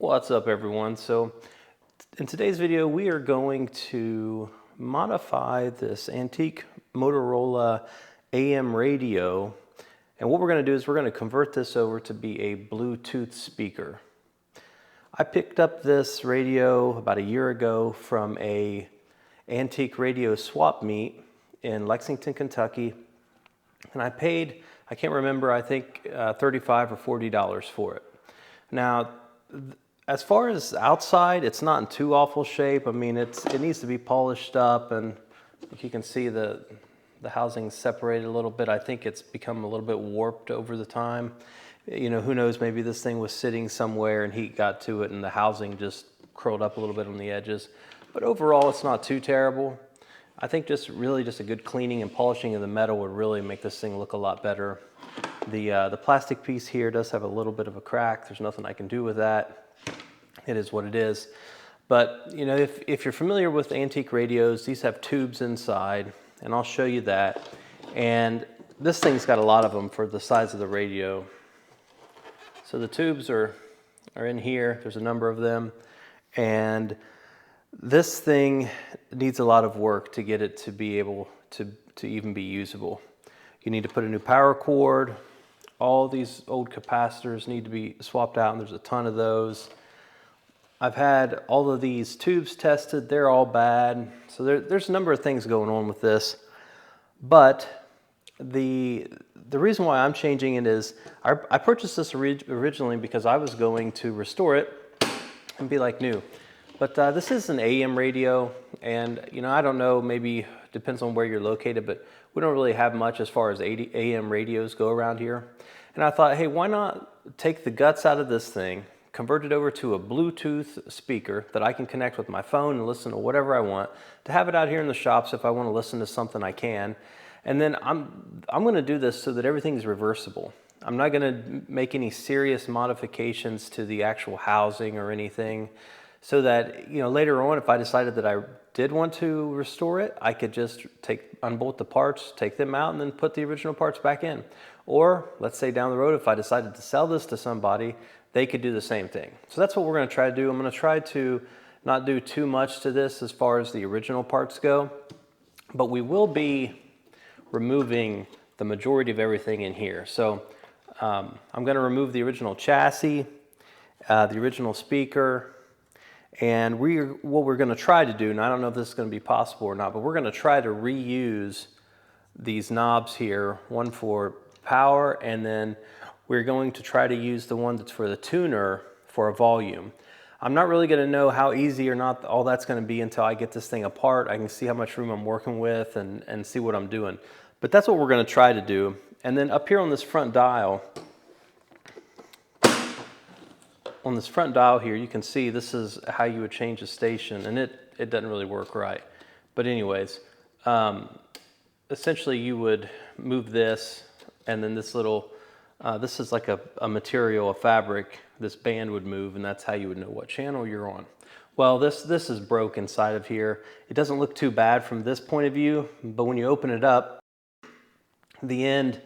What's up, everyone? So in today's video we are going to modify this antique Motorola AM radio, and what we're going to do is we're going to convert this over to be a Bluetooth speaker. I picked up this radio about a year ago from a antique radio swap meet in Lexington, Kentucky, and I paid, I can't remember, I think $35 or $40 for it. Now, as far as outside, it's not in too awful shape. I mean, it needs to be polished up, and you can see the housing's separated a little bit. I think it's become a little bit warped over the time. You know, who knows, maybe this thing was sitting somewhere and heat got to it and the housing just curled up a little bit on the edges. But overall, it's not too terrible. I think just really just a good cleaning and polishing of the metal would really make this thing look a lot better. The plastic piece here does have a little bit of a crack. There's nothing I can do with that. It is what it is. But you know, if you're familiar with antique radios, these have tubes inside, and I'll show you that. And this thing's got a lot of them for the size of the radio. So the tubes are in here. There's a number of them, and this thing needs a lot of work to get it to be able to even be usable. You need to put a new power cord. All these old capacitors need to be swapped out, and there's a ton of those. I've had all of these tubes tested. They're all bad. So there's a number of things going on with this. But the reason why I'm changing it is I purchased this originally because I was going to restore it and be like new. But this is an AM radio, and you know, I don't know, maybe depends on where you're located, but we don't really have much as far as AM radios go around here. And I thought, hey, why not take the guts out of this thing, convert it over to a Bluetooth speaker that I can connect with my phone and listen to whatever I want, to have it out here in the shops if I want to listen to something I can. And then I'm going to do this so that everything's reversible. I'm not going to make any serious modifications to the actual housing or anything, so that, you know, later on, if I decided that I did want to restore it, I could just unbolt the parts, take them out, and then put the original parts back in. Or let's say down the road, if I decided to sell this to somebody, they could do the same thing. So that's what we're going to try to do. I'm going to try to not do too much to this as far as the original parts go, but we will be removing the majority of everything in here. So I'm going to remove the original chassis, the original speaker, and what we're going to try to do, and I don't know if this is going to be possible or not, but we're going to try to reuse these knobs here, one for power, and then we're going to try to use the one that's for the tuner for a volume. I'm not really going to know how easy or not all that's going to be until I get this thing apart. I can see how much room I'm working with and see what I'm doing. But that's what we're going to try to do. And then up here on this front dial, here, you can see this is how you would change the station, and it doesn't really work right. But anyways, essentially you would move this, and then this little, this is like a material, a fabric, this band would move, and that's how you would know what channel you're on. Well, this is broke inside of here. It doesn't look too bad from this point of view, but when you open it up, the end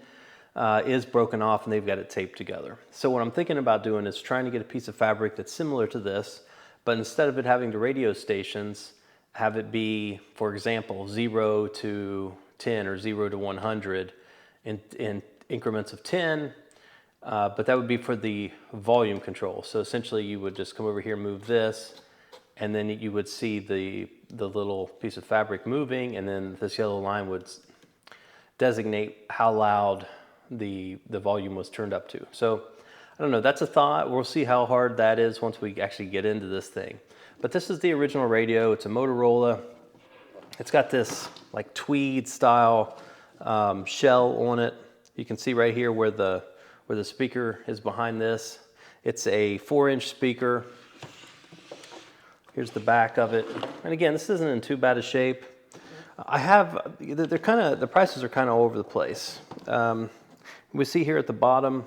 is broken off and they've got it taped together. So what I'm thinking about doing is trying to get a piece of fabric that's similar to this, but instead of it having the radio stations, have it be, for example, 0 to 10 or 0 to 100 in increments of 10, but that would be for the volume control. So essentially you would just come over here, move this, and then you would see the little piece of fabric moving, and then this yellow line would designate how loud the volume was turned up to. So I don't know, that's a thought. We'll see how hard that is once we actually get into this thing. But this is the original radio. It's a Motorola. It's got this like tweed style shell on it. You can see right here where the speaker is behind this. It's a 4-inch speaker. Here's the back of it. And again, this isn't in too bad a shape. The prices are kind of all over the place. We see here at the bottom,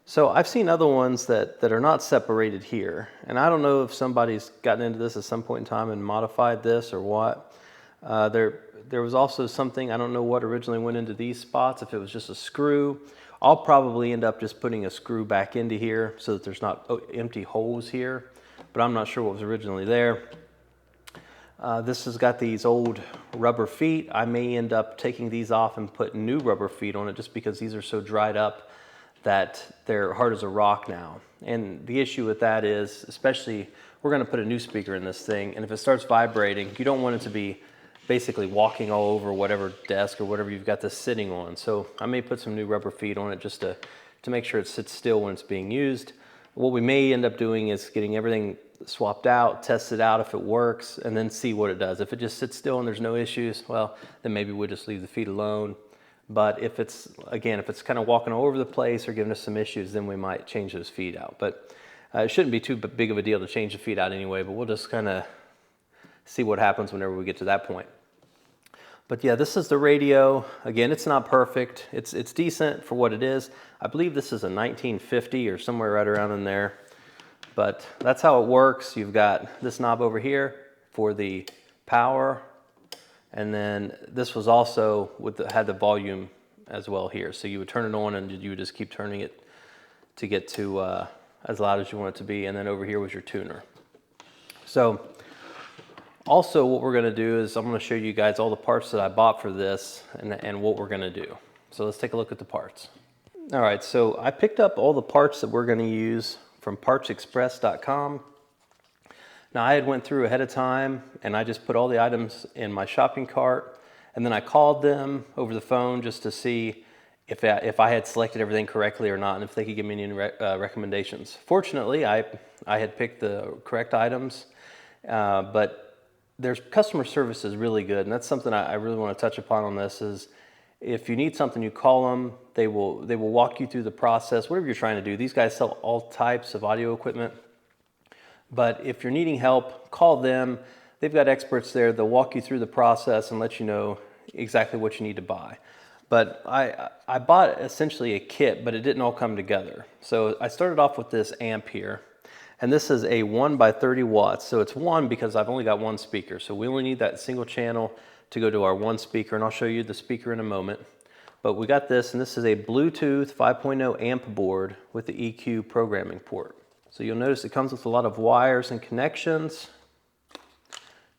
so I've seen other ones that are not separated here, and I don't know if somebody's gotten into this at some point in time and modified this or what. There was also something, I don't know what originally went into these spots, if it was just a screw, I'll probably end up just putting a screw back into here so that there's not empty holes here, but I'm not sure what was originally there. This has got these old rubber feet. I may end up taking these off and put new rubber feet on it just because these are so dried up that they're hard as a rock now. And the issue with that is, especially, we're gonna put a new speaker in this thing, and if it starts vibrating, you don't want it to be basically walking all over whatever desk or whatever you've got this sitting on. So I may put some new rubber feet on it just to make sure it sits still when it's being used. What we may end up doing is getting everything swapped out, test it out if it works, and then see what it does. If it just sits still and there's no issues, well, then maybe we'll just leave the feet alone. But if it's, again, if it's kind of walking all over the place or giving us some issues, then we might change those feet out. But it shouldn't be too big of a deal to change the feet out anyway, but we'll just kind of see what happens whenever we get to that point. But yeah, this is the radio. Again, it's not perfect. It's decent for what it is. I believe this is a 1950 or somewhere right around in there. But that's how it works. You've got this knob over here for the power. And then this was also had the volume as well here. So you would turn it on and you would just keep turning it to get to as loud as you want it to be. And then over here was your tuner. So also what we're gonna do is I'm gonna show you guys all the parts that I bought for this and what we're gonna do. So let's take a look at the parts. All right, so I picked up all the parts that we're gonna use from partsexpress.com. Now I had went through ahead of time and I just put all the items in my shopping cart, and then I called them over the phone just to see if I had selected everything correctly or not, and if they could give me any recommendations. Fortunately, I had picked the correct items, but their customer service is really good, and that's something I really want to touch upon on this is if you need something, you call them, they will walk you through the process, whatever you're trying to do. These guys sell all types of audio equipment. But if you're needing help, call them. They've got experts there. They'll walk you through the process and let you know exactly what you need to buy. But I bought essentially a kit, but it didn't all come together. So I started off with this amp here. And this is a 1 by 30 watts. So it's one because I've only got one speaker. So we only need that single channel to go to our one speaker. And I'll show you the speaker in a moment. But we got this, and this is a Bluetooth 5.0 amp board with the EQ programming port. So you'll notice it comes with a lot of wires and connections.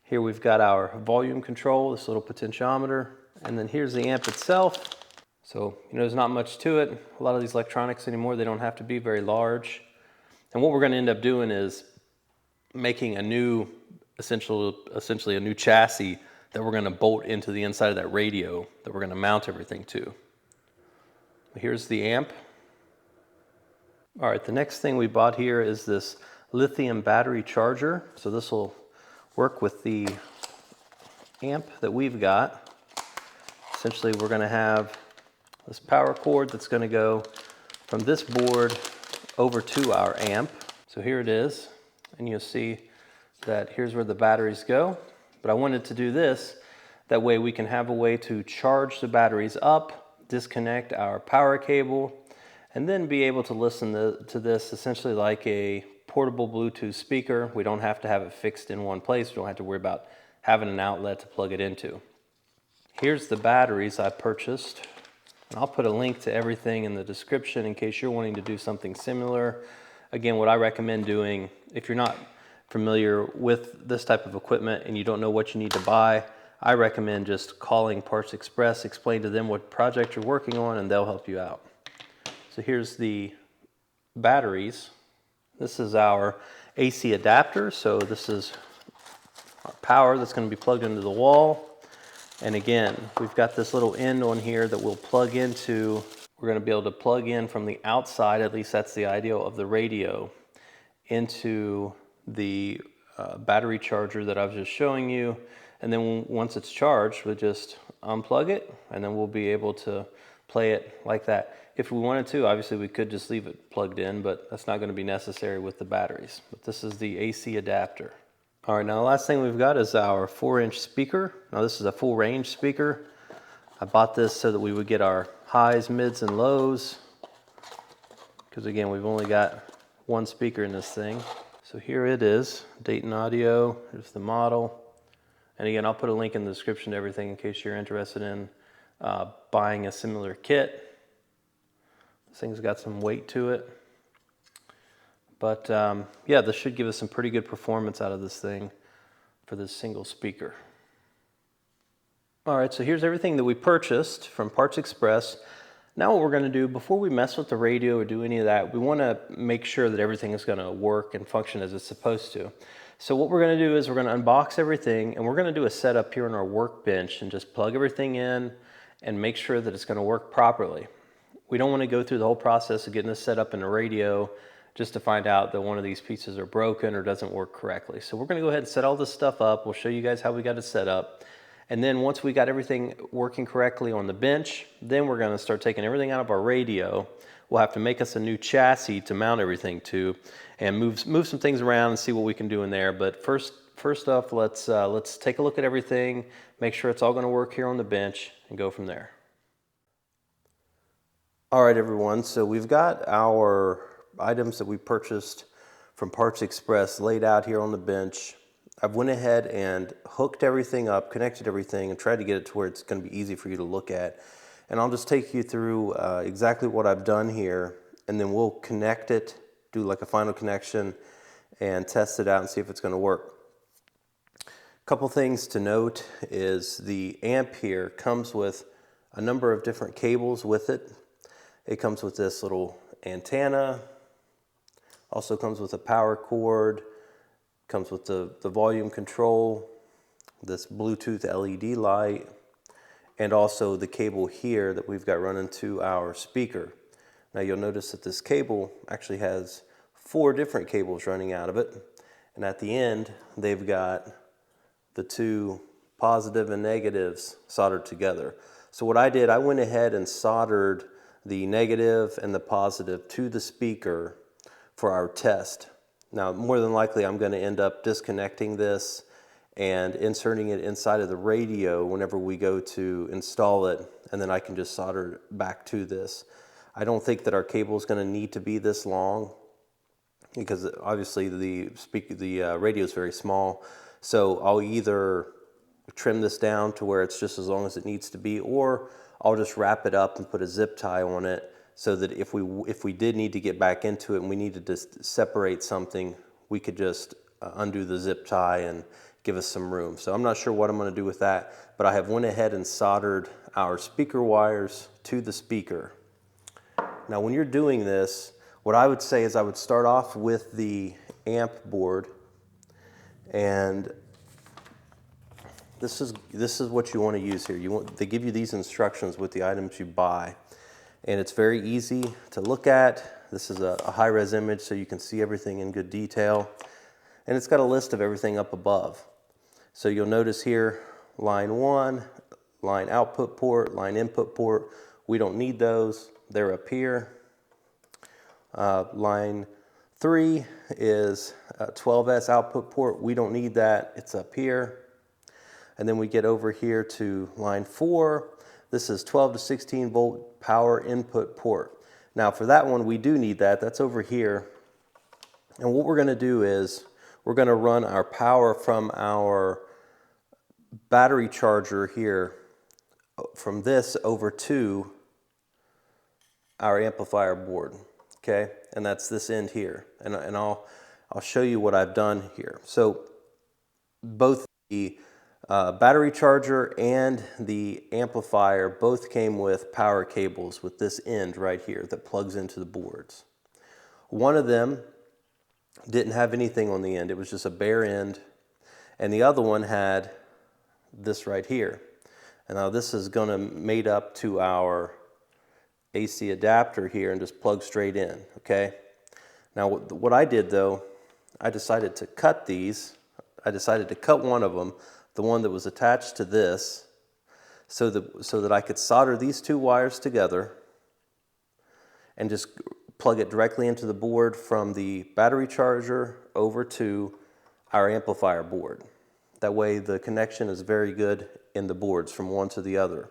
Here we've got our volume control, this little potentiometer, and then here's the amp itself. So there's not much to it. A lot of these electronics anymore, they don't have to be very large. And what we're going to end up doing is making a new, essentially a new chassis that we're going to bolt into the inside of that radio that we're going to mount everything to. Here's the amp. All right, the next thing we bought here is this lithium battery charger. So this will work with the amp that we've got. Essentially, we're going to have this power cord that's going to go from this board over to our amp. So here it is, and you'll see that here's where the batteries go. But I wanted to do this, that way we can have a way to charge the batteries up, disconnect our power cable, and then be able to listen to this essentially like a portable Bluetooth speaker. We don't have to have it fixed in one place. We don't have to worry about having an outlet to plug it into. Here's the batteries I purchased. And I'll put a link to everything in the description in case you're wanting to do something similar. Again, what I recommend doing, if you're not familiar with this type of equipment and you don't know what you need to buy, I recommend just calling Parts Express, explain to them what project you're working on, and they'll help you out. So here's the batteries. This is our AC adapter. So this is our power that's going to be plugged into the wall. And again, we've got this little end on here that we'll plug into. We're going to be able to plug in from the outside, at least that's the ideal, of the radio into the battery charger that I was just showing you. And then once it's charged, we'll just unplug it, and then we'll be able to play it like that. If we wanted to, obviously we could just leave it plugged in, but that's not going to be necessary with the batteries. But this is the AC adapter. All right, now the last thing we've got is our 4-inch speaker. Now this is a full range speaker. I bought this so that we would get our highs, mids, and lows, because again, we've only got one speaker in this thing. So here it is, Dayton Audio. Here's the model. And again, I'll put a link in the description to everything in case you're interested in buying a similar kit. This thing's got some weight to it. But yeah, this should give us some pretty good performance out of this thing for this single speaker. All right, so here's everything that we purchased from Parts Express. Now what we're going to do, before we mess with the radio or do any of that, we want to make sure that everything is going to work and function as it's supposed to. So what we're going to do is we're going to unbox everything, and we're going to do a setup here on our workbench and just plug everything in and make sure that it's going to work properly. We don't want to go through the whole process of getting this set up in the radio just to find out that one of these pieces are broken or doesn't work correctly. So we're going to go ahead and set all this stuff up. We'll show you guys how we got it set up. And then once we got everything working correctly on the bench, then we're going to start taking everything out of our radio. We'll have to make us a new chassis to mount everything to and move some things around and see what we can do in there. But first off, let's take a look at everything, make sure it's all going to work here on the bench, and go from there. All right, everyone, so we've got our items that we purchased from Parts Express laid out here on the bench. I've went ahead and hooked everything up, connected everything, and tried to get it to where it's going to be easy for you to look at. And I'll just take you through exactly what I've done here, and then we'll connect it, do like a final connection, and test it out and see if it's going to work. A couple things to note is the amp here comes with a number of different cables with it. It comes with this little antenna, also comes with a power cord, comes with the volume control, this Bluetooth LED light, and also the cable here that we've got running to our speaker. Now you'll notice that this cable actually has 4 different cables running out of it, and at the end they've got the 2 positive and negatives soldered together. So what I did, I went ahead and soldered the negative and the positive to the speaker for our test. Now, more than likely, I'm going to end up disconnecting this and inserting it inside of the radio whenever we go to install it, and then I can just solder it back to this. I don't think that our cable is going to need to be this long because obviously the radio is very small. So I'll either trim this down to where it's just as long as it needs to be, or I'll just wrap it up and put a zip tie on it, so that if we did need to get back into it and we needed to separate something, we could just undo the zip tie and give us some room. So I'm not sure what I'm going to do with that, but I have went ahead and soldered our speaker wires to the speaker. Now when you're doing this, what I would say is I would start off with the amp board, and this is what you want to use here. They give you these instructions with the items you buy. And it's very easy to look at. This is a high-res image, so you can see everything in good detail. And it's got a list of everything up above. So you'll notice here, line 1, line output port, line input port. We don't need those. They're up here. Line 3 is 12S output port. We don't need that. It's up here. And then we get over here to line 4. This is 12 to 16 volt power input port. Now for that one, we do need that. That's over here. And what we're going to do is we're going to run our power from our battery charger here, from this over to our amplifier board. Okay, and that's this end here. And I'll show you what I've done here. So both the battery charger and the amplifier both came with power cables with this end right here that plugs into the boards. One of them didn't have anything on the end. It was just a bare end. And the other one had this right here. And now this is going to mate up to our AC adapter here and just plug straight in. Okay. Now what I did though, I decided to cut these. I decided to cut one of them, the one that was attached to this, so that I could solder these 2 wires together and just plug it directly into the board from the battery charger over to our amplifier board. That way the connection is very good in the boards from one to the other.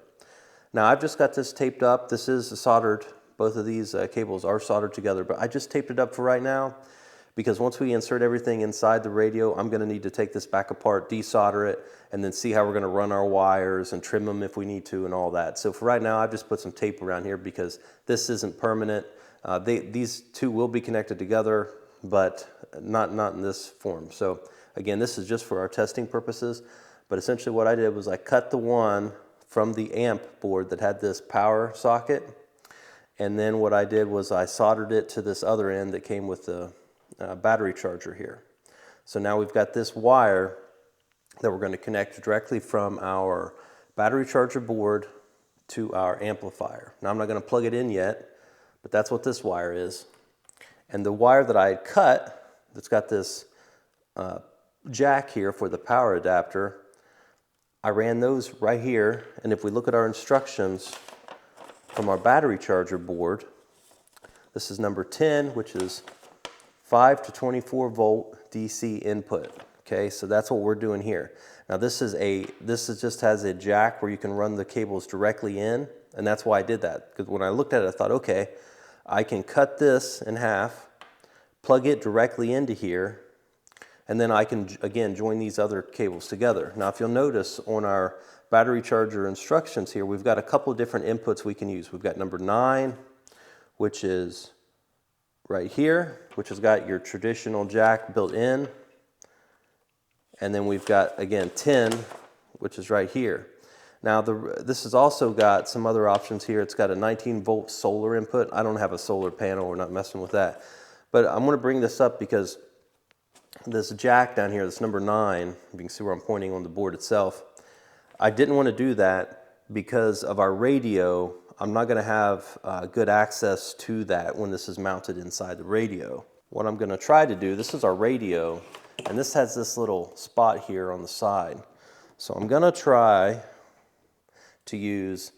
Now I've just got this taped up. This is soldered. Both of these cables are soldered together, but I just taped it up for right now because once we insert everything inside the radio, I'm going to need to take this back apart, desolder it, and then see how we're going to run our wires and trim them if we need to and all that. So for right now, I've just put some tape around here because this isn't permanent. These two will be connected together, but not in this form. So again, this is just for our testing purposes. But essentially what I did was I cut the one from the amp board that had this power socket. And then what I did was I soldered it to this other end that came with the battery charger here. So now we've got this wire that we're going to connect directly from our battery charger board to our amplifier. Now I'm not going to plug it in yet, but that's what this wire is. And the wire that I had cut, that's got this jack here for the power adapter, I ran those right here, and if we look at our instructions from our battery charger board, this is number 10, which is 5 to 24 volt DC input. Okay, so that's what we're doing here. Now this just has a jack where you can run the cables directly in, and that's why I did that. Because when I looked at it, I thought, okay, I can cut this in half, plug it directly into here, and then I can, again, join these other cables together. Now, if you'll notice on our battery charger instructions here, we've got a couple of different inputs we can use. We've got number 9, which is right here, which has got your traditional jack built in. And then we've got, again, 10, which is right here. Now, this has also got some other options here. It's got a 19-volt solar input. I don't have a solar panel. We're not messing with that. But I'm going to bring this up because this jack down here, this number 9, you can see where I'm pointing on the board itself. I didn't want to do that because of our radio. I'm not going to have good access to that when this is mounted inside the radio. What I'm going to try to do, this is our radio, and this has this little spot here on the side. So I'm going to try to use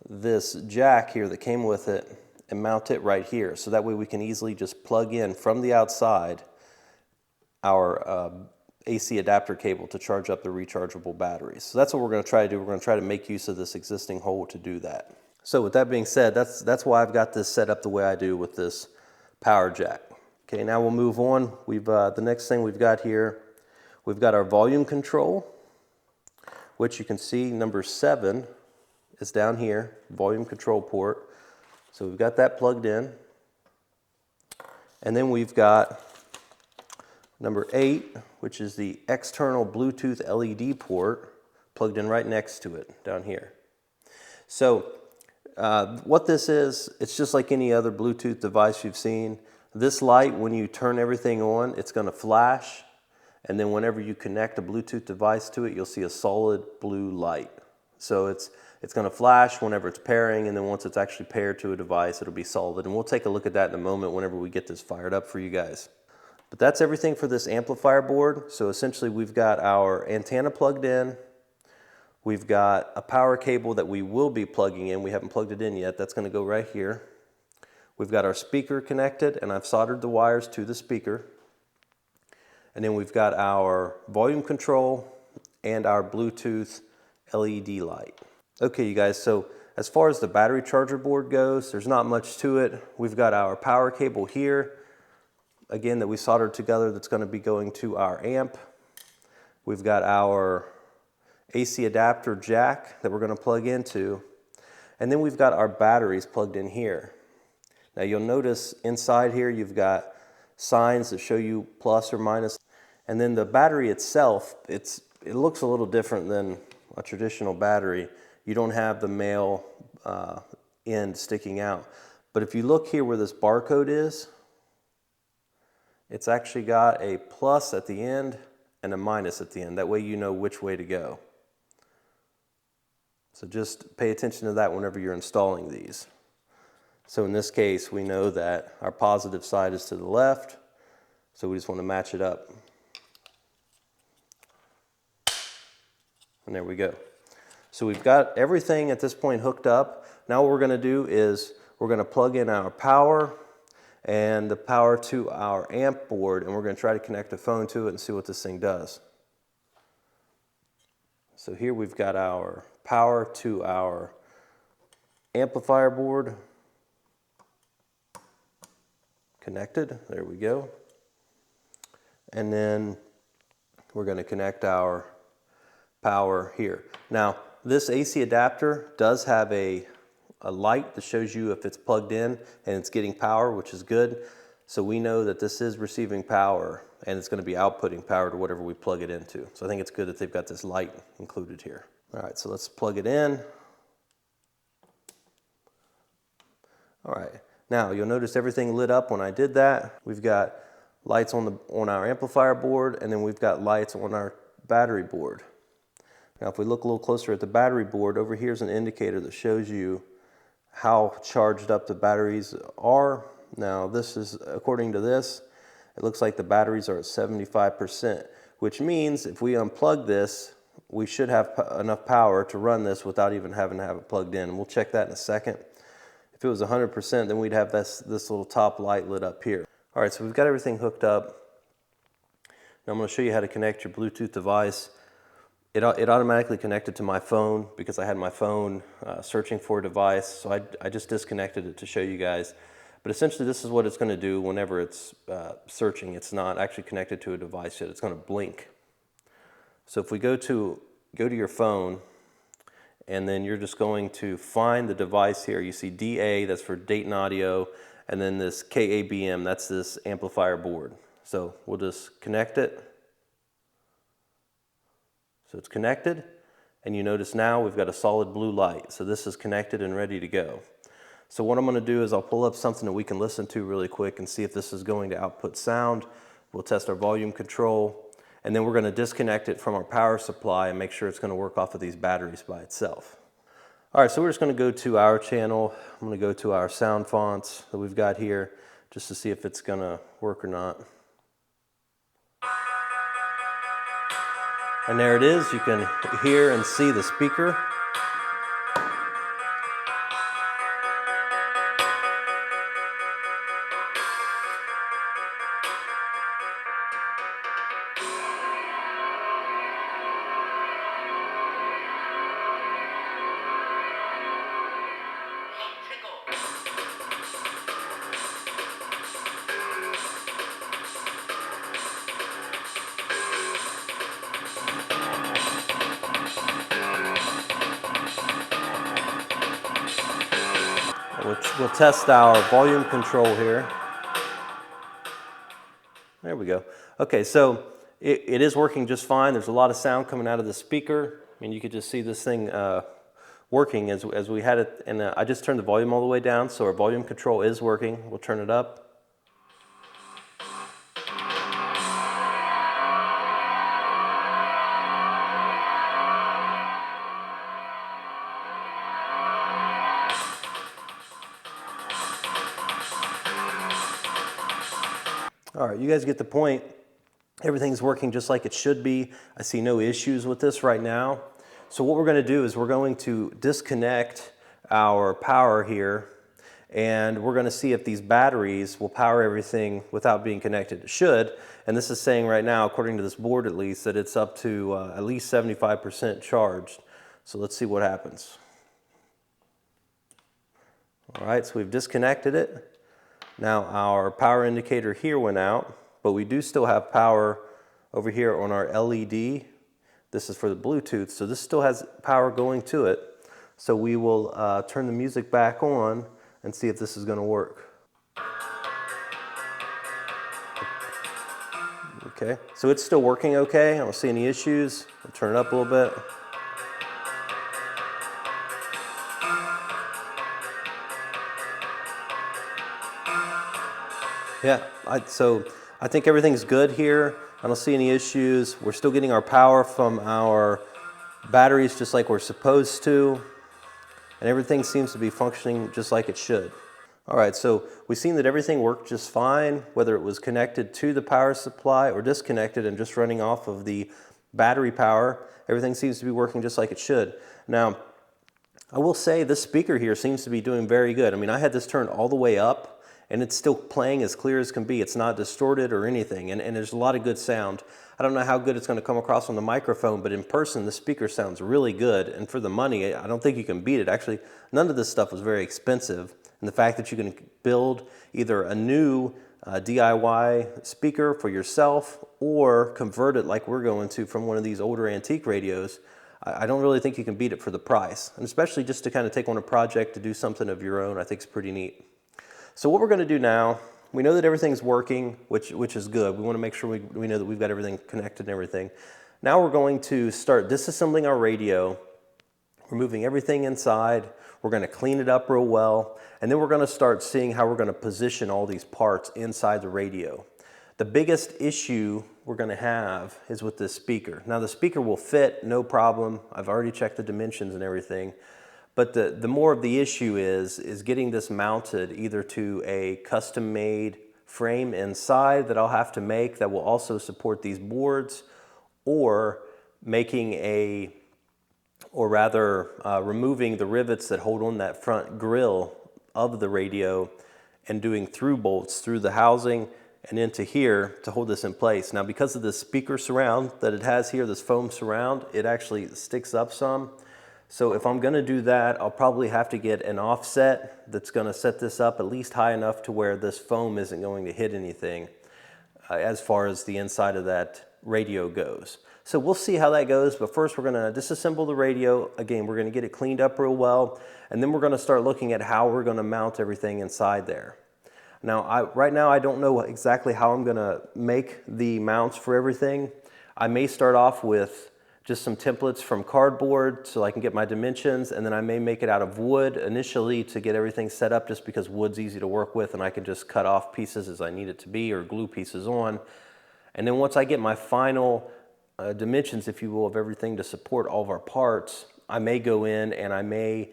this jack here that came with it and mount it right here. So that way we can easily just plug in from the outside our AC adapter cable to charge up the rechargeable batteries. So that's what we're going to try to do. We're going to try to make use of this existing hole to do that. So with that being said, that's why I've got this set up the way I do with this power jack. Okay, now we'll move on. The next thing we've got here, we've got our volume control, which you can see number 7 is down here, volume control port. So we've got that plugged in. And then we've got number 8, which is the external Bluetooth LED port, plugged in right next to it down here. So what this is, it's just like any other Bluetooth device you've seen. This light, when you turn everything on, it's going to flash, and then whenever you connect a Bluetooth device to it, you'll see a solid blue light. So it's going to flash whenever it's pairing, and then once it's actually paired to a device, it'll be solid. And we'll take a look at that in a moment whenever we get this fired up for you guys. But that's everything for this amplifier board. So essentially we've got our antenna plugged in. We've got a power cable that we will be plugging in. We haven't plugged it in yet. That's going to go right here. We've got our speaker connected, and I've soldered the wires to the speaker. And then we've got our volume control and our Bluetooth LED light. Okay, you guys, so as far as the battery charger board goes, there's not much to it. We've got our power cable here, again, that we soldered together, that's going to be going to our amp. We've got our AC adapter jack that we're going to plug into. And then we've got our batteries plugged in here. Now you'll notice inside here you've got signs that show you plus or minus. And then the battery itself, it looks a little different than a traditional battery. You don't have the male end sticking out. But if you look here where this barcode is, it's actually got a plus at the end and a minus at the end. That way you know which way to go. So just pay attention to that whenever you're installing these. So in this case, we know that our positive side is to the left, so we just want to match it up. And there we go. So we've got everything at this point hooked up. Now what we're going to do is we're going to plug in our power and the power to our amp board, and we're going to try to connect a phone to it and see what this thing does. So here we've got our power to our amplifier board connected. There we go. and then we're going to connect our power here. Now, this AC adapter does have a light that shows you if it's plugged in and it's getting power, which is good. So we know that this is receiving power and it's going to be outputting power to whatever we plug it into. So I think it's good that they've got this light included here. All right, so let's plug it in. All right, now you'll notice everything lit up when I did that. We've got lights on our amplifier board, and then we've got lights on our battery board. Now if we look a little closer at the battery board, over here is an indicator that shows you how charged up the batteries are. Now this is, according to this, it looks like the batteries are at 75%, which means if we unplug this, we should have enough power to run this without even having to have it plugged in. And we'll check that in a second. If it was 100%, then we'd have this little top light lit up here. All right, so we've got everything hooked up. Now I'm going to show you how to connect your Bluetooth device. It automatically connected to my phone because I had my phone searching for a device, so I just disconnected it to show you guys. But essentially this is what it's going to do whenever it's searching. It's not actually connected to a device yet. It's going to blink. So if we go to your phone, and then you're just going to find the device here. You see DA, that's for Dayton Audio, and then this KABM, that's this amplifier board. So we'll just connect it. So it's connected, and you notice now we've got a solid blue light. So this is connected and ready to go. So what I'm going to do is I'll pull up something that we can listen to really quick and see if this is going to output sound. We'll test our volume control. And then we're going to disconnect it from our power supply and make sure it's going to work off of these batteries by itself. All right, so we're just going to go to our channel. I'm going to go to our sound fonts that we've got here just to see if it's going to work or not. And there it is. You can hear and see the speaker. We'll test our volume control here. There we go. Okay, so it is working just fine. There's a lot of sound coming out of the speaker. I mean, you could just see this thing working as we had it. And I just turned the volume all the way down, so our volume control is working. We'll turn it up. All right, you guys get the point. Everything's working just like it should be. I see no issues with this right now. So what we're going to do is we're going to disconnect our power here, and we're going to see if these batteries will power everything without being connected. It should, and this is saying right now, according to this board at least, that it's up to at least 75% charged. So let's see what happens. All right, so we've disconnected it. Now our power indicator here went out, but we do still have power over here on our LED. This is for the Bluetooth, so this still has power going to it. So we will turn the music back on and see if this is going to work. Okay, so it's still working okay. I don't see any issues. I'll turn it up a little bit. Yeah, so I think everything's good here. I don't see any issues. We're still getting our power from our batteries just like we're supposed to. And everything seems to be functioning just like it should. All right, so we've seen that everything worked just fine, whether it was connected to the power supply or disconnected and just running off of the battery power. Everything seems to be working just like it should. Now, I will say this speaker here seems to be doing very good. I mean, I had this turned all the way up, and it's still playing as clear as can be. It's not distorted or anything, and there's a lot of good sound. I don't know how good it's going to come across on the microphone, but in person, the speaker sounds really good, and for the money, I don't think you can beat it. Actually, none of this stuff was very expensive, and the fact that you can build either a new DIY speaker for yourself, or convert it like we're going to from one of these older antique radios, I don't really think you can beat it for the price. And especially just to kind of take on a project to do something of your own, I think is pretty neat. So what we're going to do now, we know that everything's working, which is good. We want to make sure we know that we've got everything connected and everything. Now we're going to start disassembling our radio, removing everything inside. We're going to clean it up real well, and then we're going to start seeing how we're going to position all these parts inside the radio. The biggest issue we're going to have is with this speaker. Now the speaker will fit, no problem. I've already checked the dimensions and everything. But the more of the issue is getting this mounted either to a custom-made frame inside that I'll have to make that will also support these boards, or removing the rivets that hold on that front grill of the radio and doing through bolts through the housing and into here to hold this in place. Now because of this speaker surround that it has here, this foam surround, it actually sticks up some. So if I'm gonna do that, I'll probably have to get an offset that's gonna set this up at least high enough to where this foam isn't going to hit anything as far as the inside of that radio goes. So we'll see how that goes, but first we're gonna disassemble the radio. Again, we're gonna get it cleaned up real well, and then we're gonna start looking at how we're gonna mount everything inside there. Now, right now I don't know exactly how I'm gonna make the mounts for everything. I may start off with just some templates from cardboard so I can get my dimensions, and then I may make it out of wood initially to get everything set up, just because wood's easy to work with and I can just cut off pieces as I need it to be or glue pieces on. And then once I get my final dimensions, if you will, of everything to support all of our parts, I may go in and I may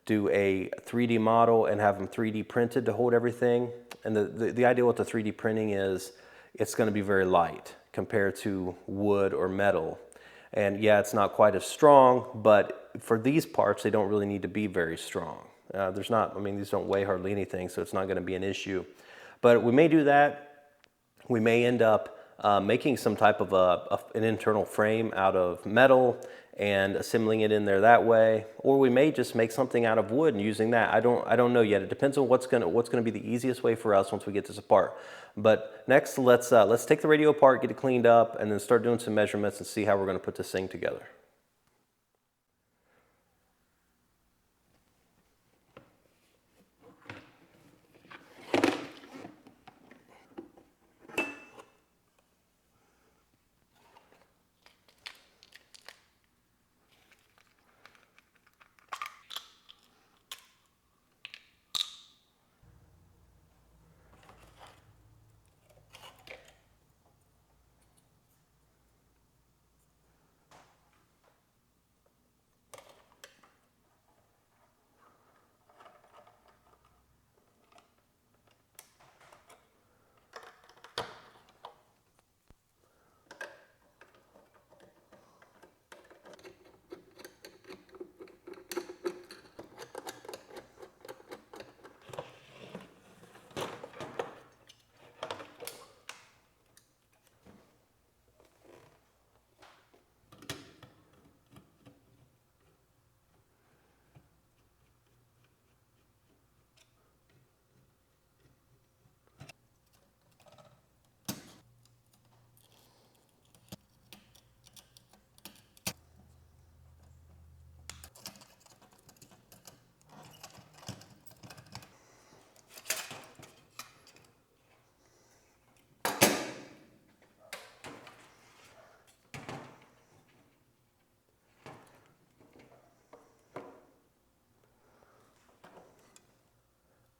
do a 3D model and have them 3D printed to hold everything. And the idea with the 3D printing is it's going to be very light compared to wood or metal. And yeah, it's not quite as strong, but for these parts, they don't really need to be very strong. These don't weigh hardly anything, so it's not going to be an issue. But we may do that. We may end up making some type of an internal frame out of metal and assembling it in there that way, or we may just make something out of wood and using that. I don't know yet. It depends on what's gonna be the easiest way for us once we get this apart. But next, let's take the radio apart, get it cleaned up, and then start doing some measurements and see how we're gonna put this thing together.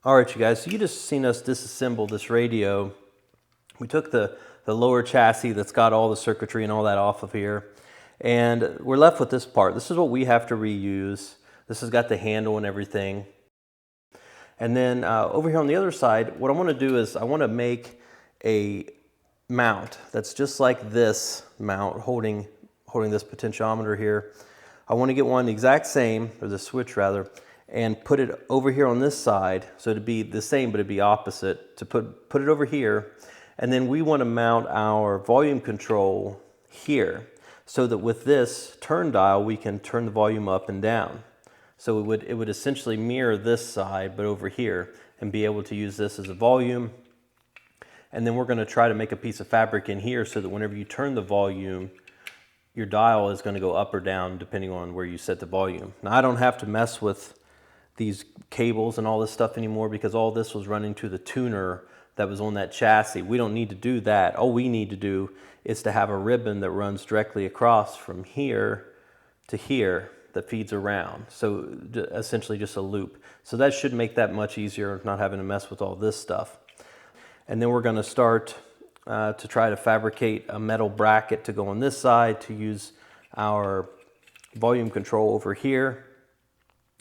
All right, you guys, so you just seen us disassemble this radio. We took the lower chassis that's got all the circuitry and all that off of here, and we're left with this part. This is what we have to reuse. This has got the handle and everything. And then over here on the other side, what I want to do is I want to make a mount that's just like this mount holding this potentiometer here. I want to get one the exact same, or the switch rather, and put it over here on this side, so it'd be the same but it'd be opposite, to put it over here. And then we want to mount our volume control here, so that with this turn dial we can turn the volume up and down. So it would essentially mirror this side but over here, and be able to use this as a volume And then we're going to try to make a piece of fabric in here so that whenever you turn the volume, your dial is going to go up or down depending on where you set the volume. Now I don't have to mess with these cables and all this stuff anymore because all this was running to the tuner that was on that chassis. We don't need to do that. All we need to do is to have a ribbon that runs directly across from here to here that feeds around. So essentially just a loop. So that should make that much easier, not having to mess with all this stuff. And then we're going to start to try to fabricate a metal bracket to go on this side to use our volume control over here.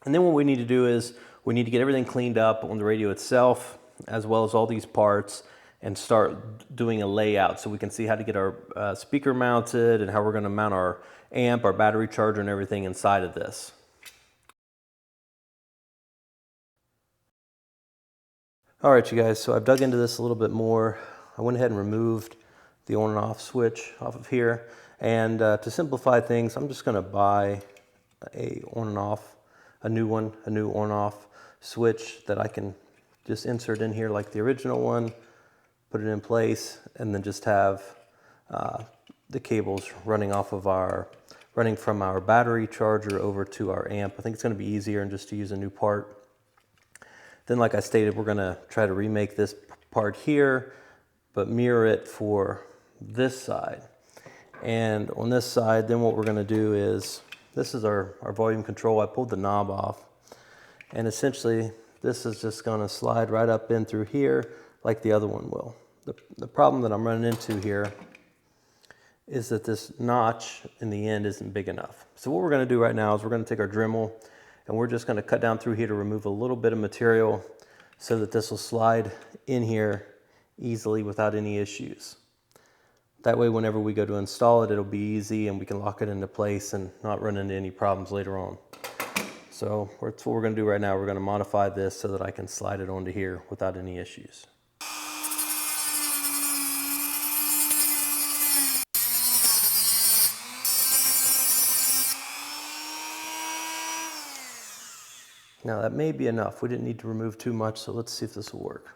And then what we need to do is we need to get everything cleaned up on the radio itself, as well as all these parts, and start doing a layout so we can see how to get our speaker mounted and how we're going to mount our amp, our battery charger, and everything inside of this. All right, you guys, so I've dug into this a little bit more. I went ahead and removed the on and off switch off of here. And to simplify things, I'm just going to buy a on and off, a new on and off switch that I can just insert in here like the original one, put it in place, and then just have the cables running from our battery charger over to our amp. I think it's going to be easier and just to use a new part. Then, like I stated, we're going to try to remake this part here, but mirror it for this side. And on this side, then what we're going to do is, this is our volume control. I pulled the knob off, and essentially this is just going to slide right up in through here like the other one will. The problem that I'm running into here is that this notch in the end isn't big enough. So what we're going to do right now is we're going to take our Dremel and we're just going to cut down through here to remove a little bit of material so that this will slide in here easily without any issues. That way, whenever we go to install it, it'll be easy and we can lock it into place and not run into any problems later on. So that's what we're going to do right now. We're going to modify this so that I can slide it onto here without any issues. Now that may be enough. We didn't need to remove too much, so let's see if this will work.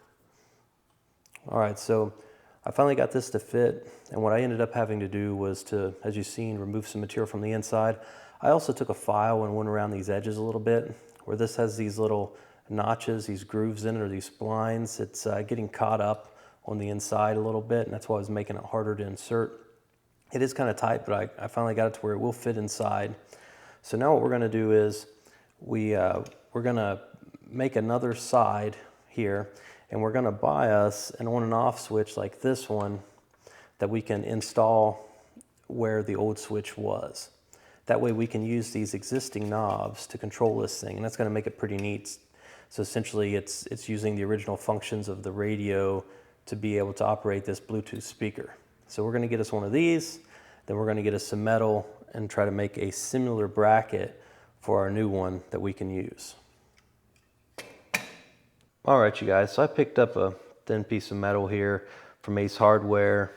All right, so I finally got this to fit, and what I ended up having to do was to, as you've seen, remove some material from the inside. I also took a file and went around these edges a little bit, where this has these little notches, these grooves in it, or these splines. It's getting caught up on the inside a little bit, and that's why I was making it harder to insert. It is kind of tight, but I finally got it to where it will fit inside. So now what we're going to do is we're going to make another side here, and we're going to buy us an on and off switch like this one that we can install where the old switch was. That way we can use these existing knobs to control this thing, and that's going to make it pretty neat. So essentially it's using the original functions of the radio to be able to operate this Bluetooth speaker. So we're going to get us one of these, then we're going to get us some metal and try to make a similar bracket for our new one that we can use. All right, you guys, so I picked up a thin piece of metal here from Ace Hardware.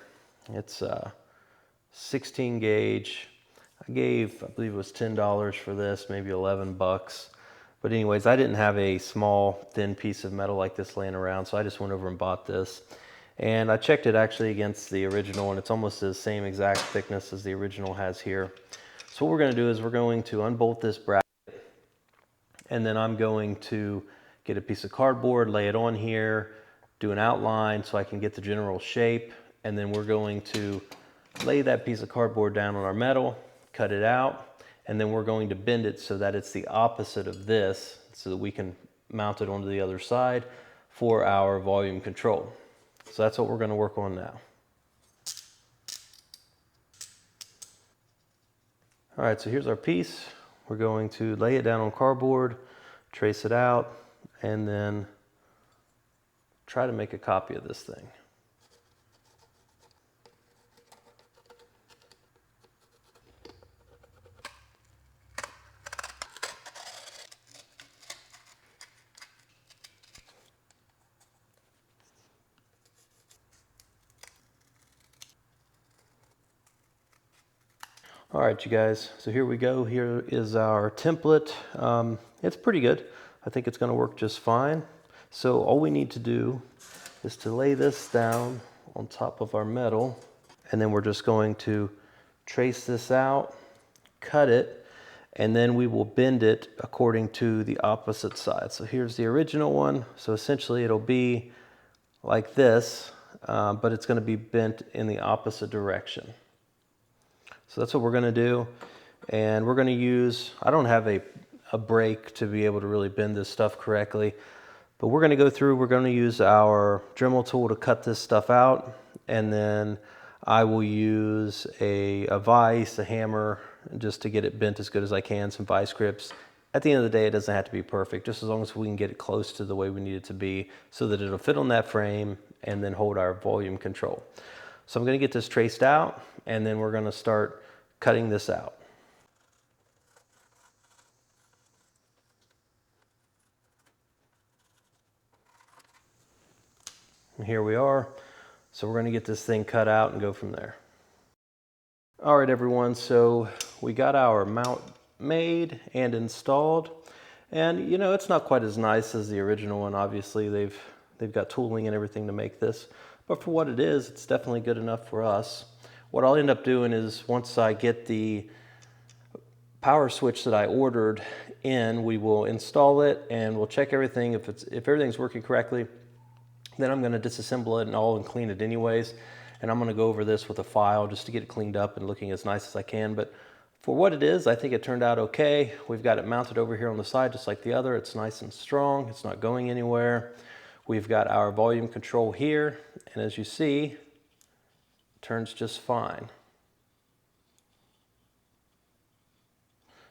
It's 16 gauge. I believe it was $10 for this, maybe 11 bucks. But anyways, I didn't have a small, thin piece of metal like this laying around, so I just went over and bought this. And I checked it actually against the original, and it's almost the same exact thickness as the original has here. So what we're going to do is we're going to unbolt this bracket, and then I'm going to get a piece of cardboard, lay it on here, do an outline so I can get the general shape, and then we're going to lay that piece of cardboard down on our metal, cut it out, and then we're going to bend it so that it's the opposite of this so that we can mount it onto the other side for our volume control. So that's what we're going to work on now. All right, so here's our piece. We're going to lay it down on cardboard, trace it out, and then try to make a copy of this thing. All right, you guys, so here we go. Here is our template. It's pretty good. I think it's going to work just fine. So all we need to do is to lay this down on top of our metal, and then we're just going to trace this out, cut it, and then we will bend it according to the opposite side. So here's the original one. So essentially it'll be like this, but it's going to be bent in the opposite direction. So that's what we're going to do. And we're going to use, I don't have a brake to be able to really bend this stuff correctly, but we're going to go through, we're going to use our Dremel tool to cut this stuff out, and then I will use a vise, a hammer, just to get it bent as good as I can, some vise grips. At the end of the day, it doesn't have to be perfect, just as long as we can get it close to the way we need it to be so that it'll fit on that frame and then hold our volume control. So I'm going to get this traced out, and then we're going to start cutting this out. And here we are. So we're going to get this thing cut out and go from there. All right, everyone, so we got our mount made and installed. And you know, it's not quite as nice as the original one. Obviously, they've got tooling and everything to make this. But for what it is, it's definitely good enough for us. What I'll end up doing is once I get the power switch that I ordered in, we will install it and we'll check everything. If everything's working correctly, then I'm going to disassemble it and all and clean it anyways. And I'm going to go over this with a file just to get it cleaned up and looking as nice as I can. But for what it is, I think it turned out okay. We've got it mounted over here on the side just like the other. It's nice and strong. It's not going anywhere. We've got our volume control here. And as you see, it turns just fine.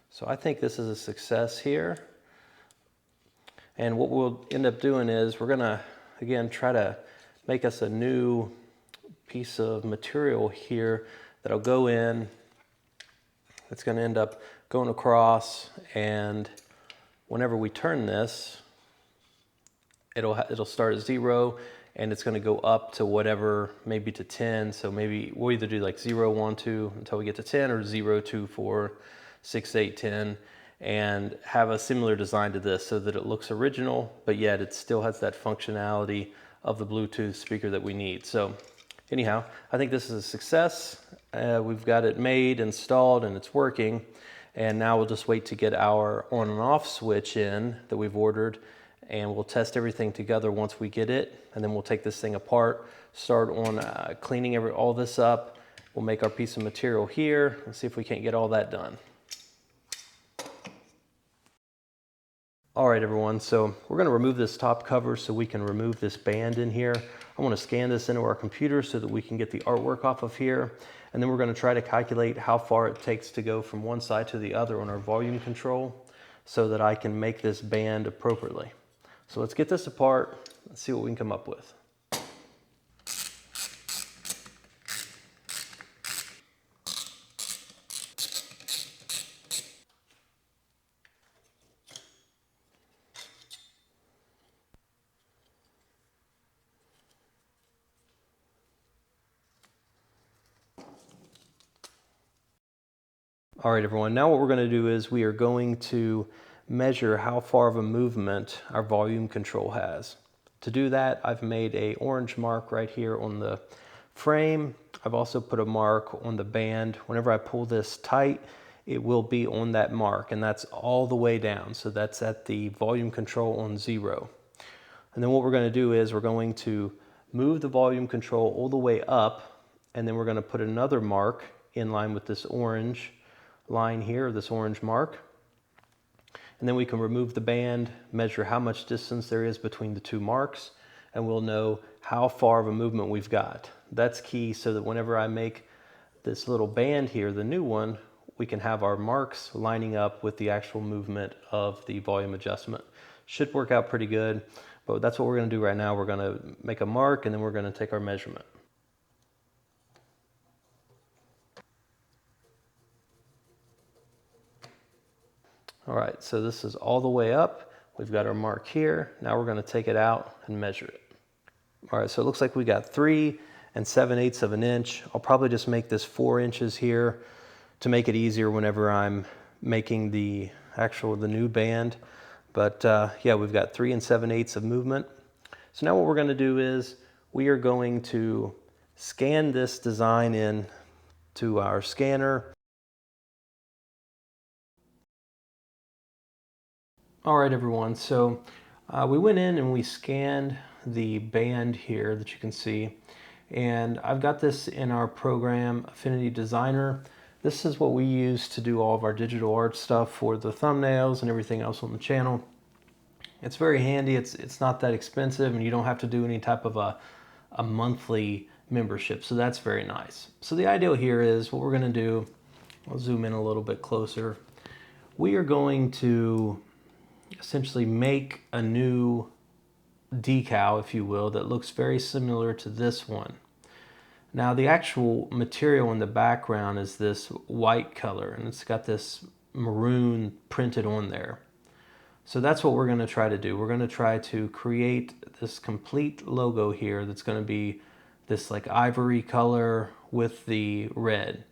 So I think this is a success here. And what we'll end up doing is we're going to, again, try to make us a new piece of material here that'll go in. It's going to end up going across, and whenever we turn this, it'll start at 0 and it's going to go up to whatever, maybe to 10. So maybe we'll either do like 0, 1, 2 until we get to 10, or 0, 2, 4, 6, 8, 10, and have a similar design to this so that it looks original, but yet it still has that functionality of the Bluetooth speaker that we need. So anyhow, I think this is a success. We've got it made, installed, and it's working. And now we'll just wait to get our on and off switch in that we've ordered, and we'll test everything together once we get it. And then we'll take this thing apart, start on cleaning all this up. We'll make our piece of material here and see if we can't get all that done. All right, everyone, so we're going to remove this top cover so we can remove this band in here. I want to scan this into our computer so that we can get the artwork off of here. And then we're going to try to calculate how far it takes to go from one side to the other on our volume control so that I can make this band appropriately. So let's get this apart and see what we can come up with. All right, everyone, now what we're going to do is we are going to measure how far of a movement our volume control has. To do that, I've made an orange mark right here on the frame. I've also put a mark on the band. Whenever I pull this tight, it will be on that mark, and that's all the way down. So that's at the volume control on 0. And then what we're going to do is we're going to move the volume control all the way up, and then we're going to put another mark in line with this orange line here, this orange mark. And then we can remove the band, measure how much distance there is between the two marks, and we'll know how far of a movement we've got. That's key so that whenever I make this little band here, the new one, we can have our marks lining up with the actual movement of the volume adjustment. Should work out pretty good, but that's what we're going to do right now. We're going to make a mark and then we're going to take our measurement. All right, so this is all the way up. We've got our mark here. Now we're going to take it out and measure it. All right, so it looks like we got 3 7/8 of an inch. I'll probably just make this 4 inches here to make it easier whenever I'm making the new band. But yeah, we've got 3 7/8 of movement. So now what we're going to do is we are going to scan this design in to our scanner. All right, everyone, so we went in and we scanned the band here that you can see, and I've got this in our program Affinity Designer. This is what we use to do all of our digital art stuff for the thumbnails and everything else on the channel. It's very handy, it's not that expensive, and you don't have to do any type of a monthly membership, so that's very nice. So the ideal here is what we're going to do, I'll zoom in a little bit closer. We are going to essentially make a new decal, if you will, that looks very similar to this one. Now the actual material in the background is this white color, and it's got this maroon printed on there. So that's what we're going to try to do. We're going to try to create this complete logo here that's going to be this like ivory color with the red.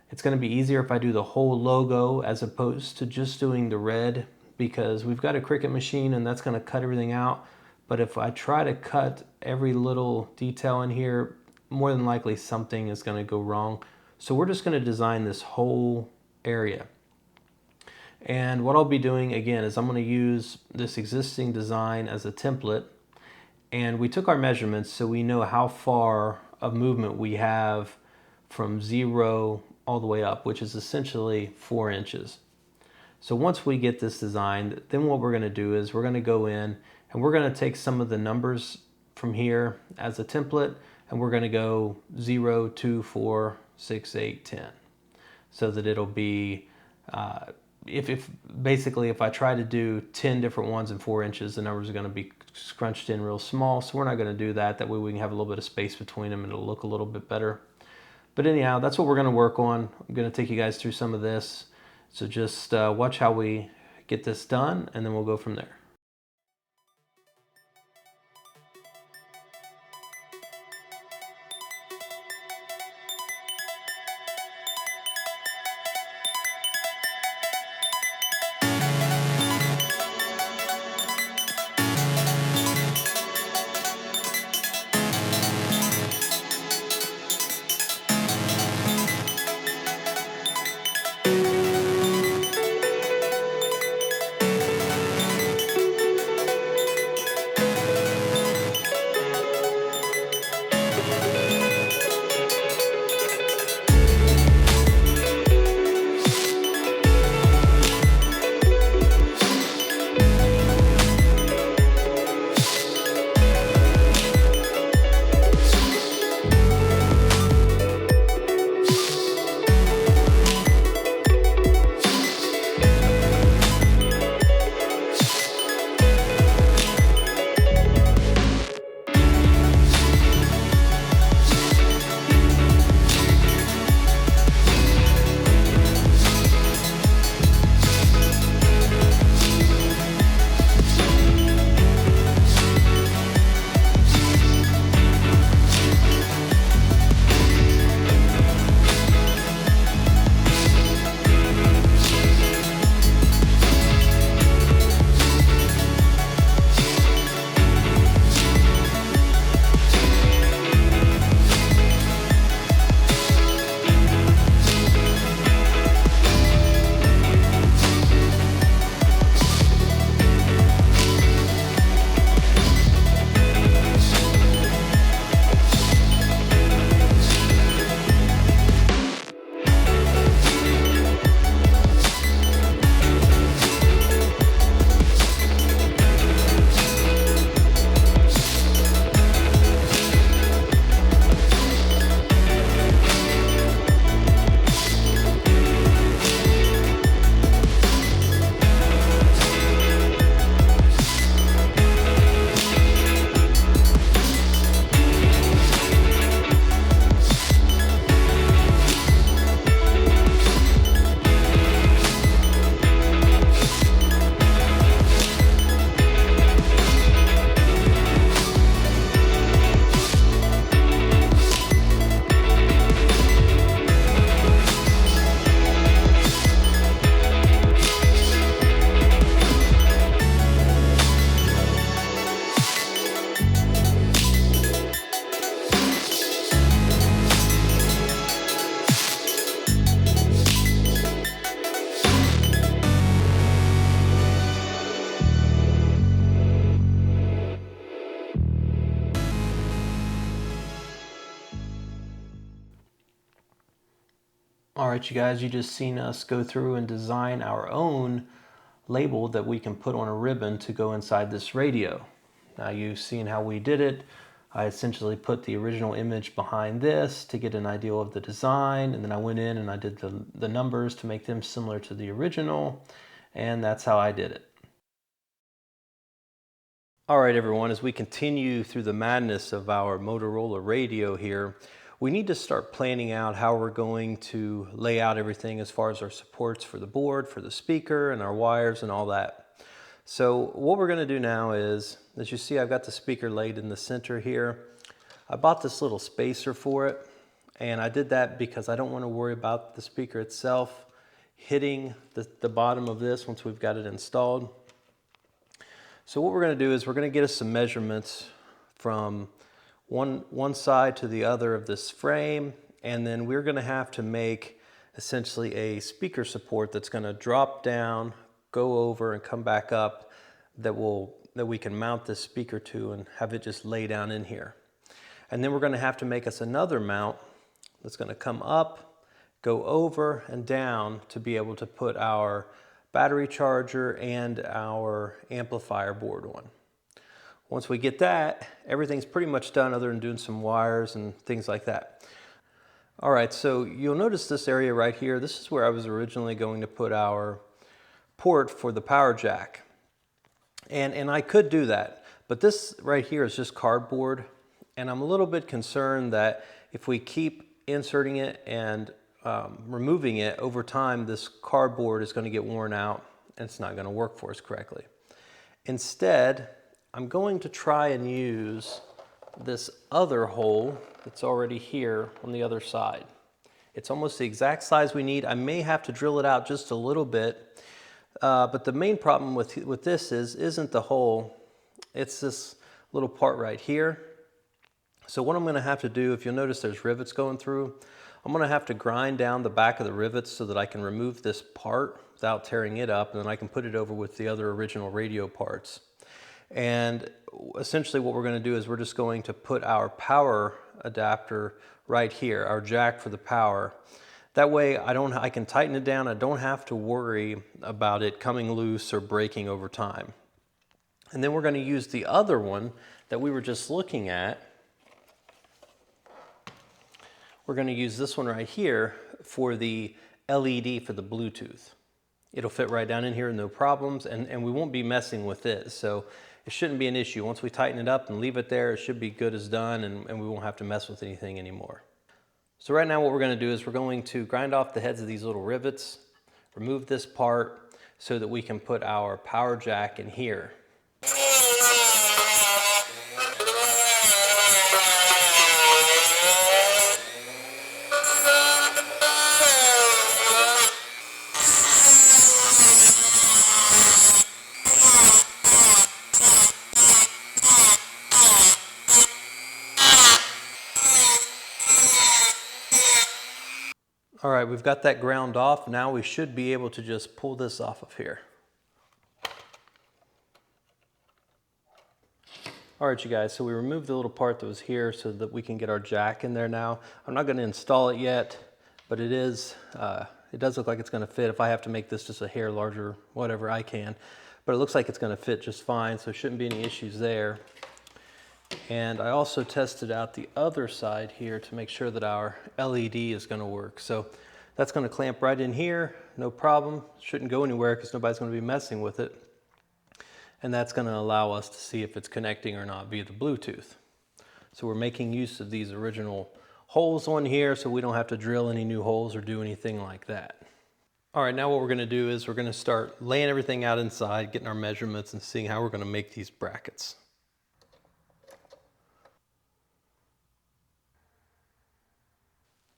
It's going to be easier if I do the whole logo as opposed to just doing the red, because we've got a Cricut machine and that's going to cut everything out. But if I try to cut every little detail in here, more than likely something is going to go wrong. So we're just going to design this whole area. And what I'll be doing again is I'm going to use this existing design as a template, and we took our measurements so we know how far of movement we have from 0 all the way up, which is essentially 4 inches. So once we get this designed, then what we're going to do is we're going to go in and we're going to take some of the numbers from here as a template, and we're going to go 0, 2, 4, 6, 8, 10, so that it'll be basically if I try to do 10 different ones in 4 inches, the numbers are going to be scrunched in real small, so we're not going to do that. That way we can have a little bit of space between them and it'll look a little bit better. But anyhow, that's what we're going to work on. I'm going to take you guys through some of this. So just watch how we get this done, and then we'll go from there. All right, you guys, you just seen us go through and design our own label that we can put on a ribbon to go inside this radio. Now you've seen how we did it. I essentially put the original image behind this to get an idea of the design, and then I went in and I did the numbers to make them similar to the original, and that's how I did it. All right, everyone, as we continue through the madness of our Motorola radio here, we need to start planning out how we're going to lay out everything as far as our supports for the board, for the speaker, and our wires and all that. So what we're going to do now is, as you see, I've got the speaker laid in the center here. I bought this little spacer for it, and I did that because I don't want to worry about the speaker itself hitting the bottom of this once we've got it installed. So what we're going to do is we're going to get us some measurements from one side to the other of this frame, and then we're going to have to make essentially a speaker support that's going to drop down, go over, and come back up that we can mount this speaker to and have it just lay down in here. And then we're going to have to make us another mount that's going to come up, go over, and down to be able to put our battery charger and our amplifier board on. Once we get that, everything's pretty much done other than doing some wires and things like that. All right, so you'll notice this area right here. This is where I was originally going to put our port for the power jack. And I could do that, but this right here is just cardboard, and I'm a little bit concerned that if we keep inserting it and removing it over time, this cardboard is going to get worn out and it's not going to work for us correctly. Instead, I'm going to try and use this other hole that's already here on the other side. It's almost the exact size we need. I may have to drill it out just a little bit, but the main problem with this isn't the hole, it's this little part right here. So what I'm going to have to do, if you'll notice there's rivets going through, I'm going to have to grind down the back of the rivets so that I can remove this part without tearing it up, and then I can put it over with the other original radio parts. And essentially what we're going to do is we're just going to put our power adapter right here, our jack for the power. That way I can tighten it down. I don't have to worry about it coming loose or breaking over time. And then we're going to use the other one that we were just looking at. We're going to use this one right here for the LED for the Bluetooth. It'll fit right down in here, no problems, and we won't be messing with it. So it shouldn't be an issue. Once we tighten it up and leave it there, it should be good as done, and we won't have to mess with anything anymore. So right now what we're going to do is we're going to grind off the heads of these little rivets, remove this part so that we can put our power jack in here. All right, we've got that ground off. Now we should be able to just pull this off of here. All right, you guys, so we removed the little part that was here so that we can get our jack in there now. I'm not gonna install it yet, but it does look like it's gonna fit. If I have to make this just a hair larger, whatever, I can. But it looks like it's gonna fit just fine, so shouldn't be any issues there. And I also tested out the other side here to make sure that our LED is going to work. So that's going to clamp right in here, no problem. Shouldn't go anywhere because nobody's going to be messing with it. And that's going to allow us to see if it's connecting or not via the Bluetooth. So we're making use of these original holes on here so we don't have to drill any new holes or do anything like that. All right, now what we're going to do is we're going to start laying everything out inside, getting our measurements, and seeing how we're going to make these brackets.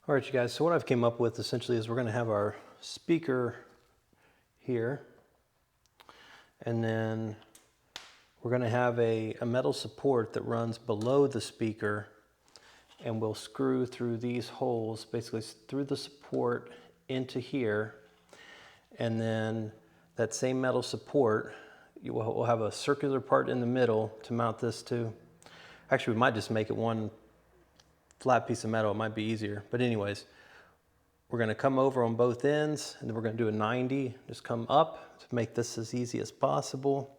All right, you guys, so what I've came up with essentially is we're going to have our speaker here, and then we're going to have a metal support that runs below the speaker, and we'll screw through these holes, basically through the support into here, and then that same metal support, we'll have a circular part in the middle to mount this to. Actually, we might just make it one flat piece of metal, it might be easier. But anyways, We're going to come over on both ends, and then we're going to do a 90, just come up to make this as easy as possible.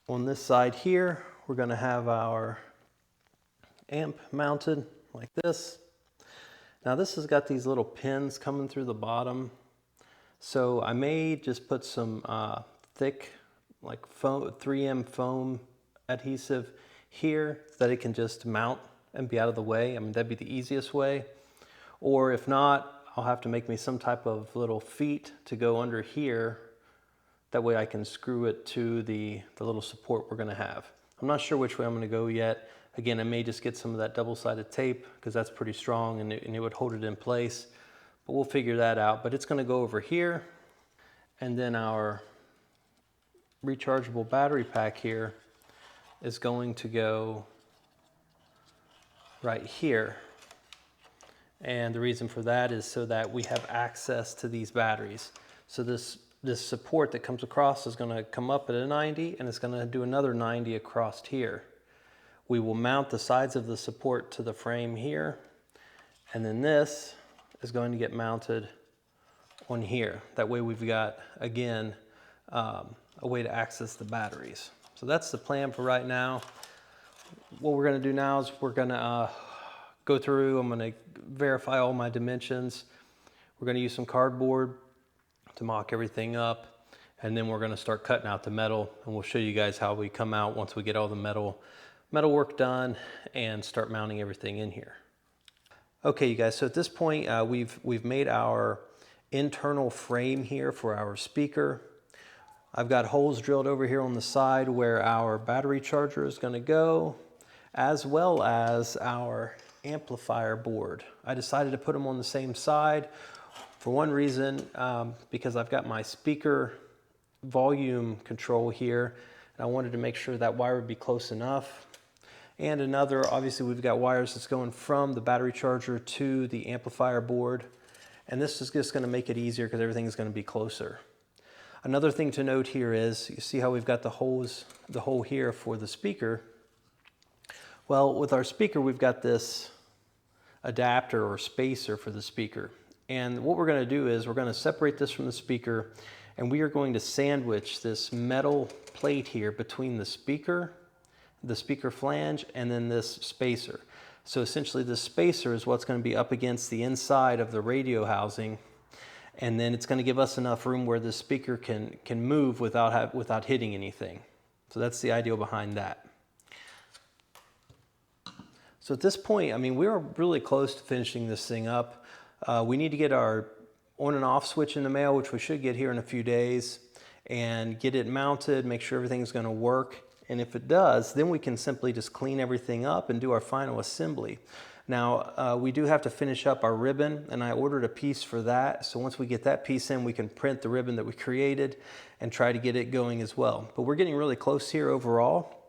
On this side here, we're going to have our amp mounted like this. Now this has got these little pins coming through the bottom, so I may just put some thick like foam, 3M foam adhesive here so that it can just mount and be out of the way. I mean, that'd be the easiest way. Or if not, I'll have to make me some type of little feet to go under here. That way I can screw it to the little support we're gonna have. I'm not sure which way I'm gonna go yet. Again, I may just get some of that double-sided tape because that's pretty strong and it would hold it in place. But we'll figure that out. But it's gonna go over here. And then our rechargeable battery pack here is going to go right here. And the reason for that is so that we have access to these batteries. So this support that comes across is going to come up at a 90 and it's going to do another 90 across here. We will mount the sides of the support to the frame here, and then this is going to get mounted on here. That way we've got, again, a way to access the batteries. So that's the plan for right now. What we're going to do now is we're going to go through, I'm going to verify all my dimensions. We're going to use some cardboard to mock everything up, and then we're going to start cutting out the metal, and we'll show you guys how we come out once we get all the metal work done and start mounting everything in here. Okay, you guys, so at this point we've made our internal frame here for our speaker. I've got holes drilled over here on the side where our battery charger is going to go, as well as our amplifier board. I decided to put them on the same side for one reason, because I've got my speaker volume control here, and I wanted to make sure that wire would be close enough. And another, obviously we've got wires that's going from the battery charger to the amplifier board, and this is just going to make it easier because everything is going to be closer. Another thing to note here is, you see how we've got the hole here for the speaker. Well, with our speaker, we've got this adapter or spacer for the speaker. And what we're going to do is we're going to separate this from the speaker, and we are going to sandwich this metal plate here between the speaker flange, and then this spacer. So essentially this spacer is what's going to be up against the inside of the radio housing, and then it's going to give us enough room where the speaker can move without hitting anything. So that's the idea behind that. So at this point, I mean, we are really close to finishing this thing up. We need to get our on and off switch in the mail, which we should get here in a few days, and get it mounted, make sure everything's going to work. And if it does, then we can simply just clean everything up and do our final assembly. Now, we do have to finish up our ribbon, and I ordered a piece for that. So once we get that piece in, we can print the ribbon that we created and try to get it going as well. But we're getting really close here overall.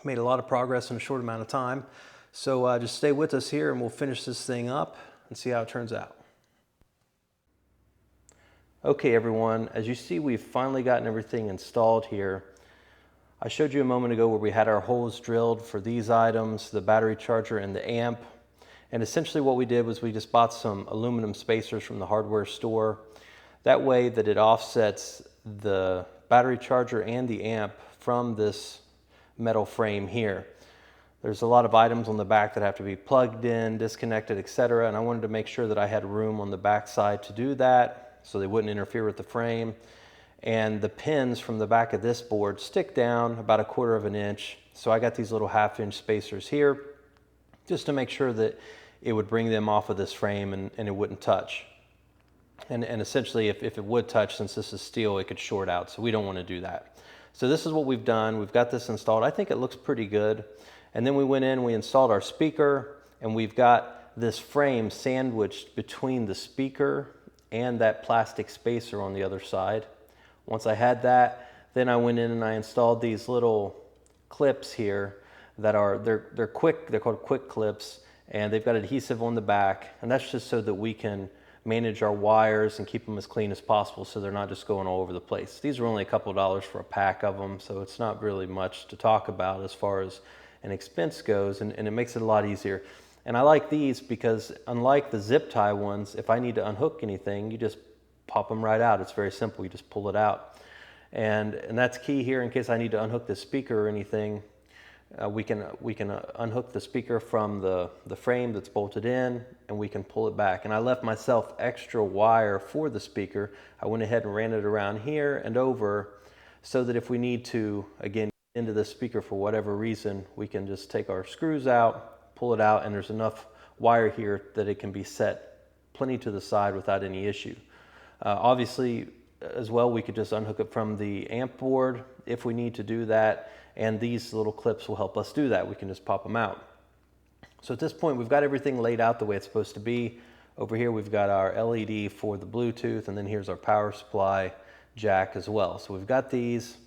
Made a lot of progress in a short amount of time. So just stay with us here and we'll finish this thing up and see how it turns out. Okay everyone, as you see, we've finally gotten everything installed here. I showed you a moment ago where we had our holes drilled for these items, the battery charger and the amp. And essentially what we did was we just bought some aluminum spacers from the hardware store. That way that it offsets the battery charger and the amp from this metal frame here. There's a lot of items on the back that have to be plugged in, disconnected, etc. And I wanted to make sure that I had room on the back side to do that so they wouldn't interfere with the frame. And the pins from the back of this board stick down about 1/4 of an inch. So I got these little 1/2 inch spacers here just to make sure that it would bring them off of this frame and it wouldn't touch. And essentially if it would touch, since this is steel, it could short out. So we don't want to do that. So this is what we've done. We've got this installed. I think it looks pretty good. And then we went in, we installed our speaker, and we've got this frame sandwiched between the speaker and that plastic spacer on the other side. Once I had that, then I went in and I installed these little clips here that are, they're quick, they're called quick clips, and they've got adhesive on the back, and that's just so that we can manage our wires and keep them as clean as possible so they're not just going all over the place. These are only a couple of dollars for a pack of them, so it's not really much to talk about as far as an expense goes, and it makes it a lot easier. And I like these because unlike the zip tie ones, if I need to unhook anything, you just pop them right out. It's very simple. You just pull it out. And that's key here in case I need to unhook the speaker or anything. We can unhook the speaker from the frame that's bolted in, and we can pull it back. And I left myself extra wire for the speaker. I went ahead and ran it around here and over so that if we need to, again, get into the speaker for whatever reason, we can just take our screws out, pull it out, and there's enough wire here that it can be set plenty to the side without any issue. Obviously, as well, we could just unhook it from the amp board if we need to do that, and these little clips will help us do that. We can just pop them out. So at this point, we've got everything laid out the way it's supposed to be. Over here, we've got our LED for the Bluetooth, and then here's our power supply jack as well. So we've got these.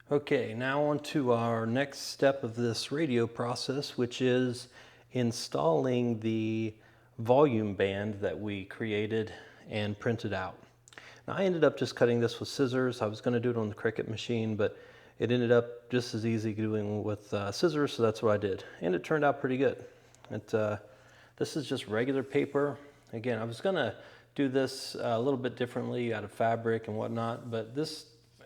Okay, now on to our next step of this radio process, which is installing the volume band that we created and printed out. Now I ended up just cutting this with scissors. I was going to do it on the Cricut machine, but it ended up just as easy doing with scissors, so that's what I did. And it turned out pretty good. This is just regular paper. Again, I was going to do this a little bit differently out of fabric and whatnot, but this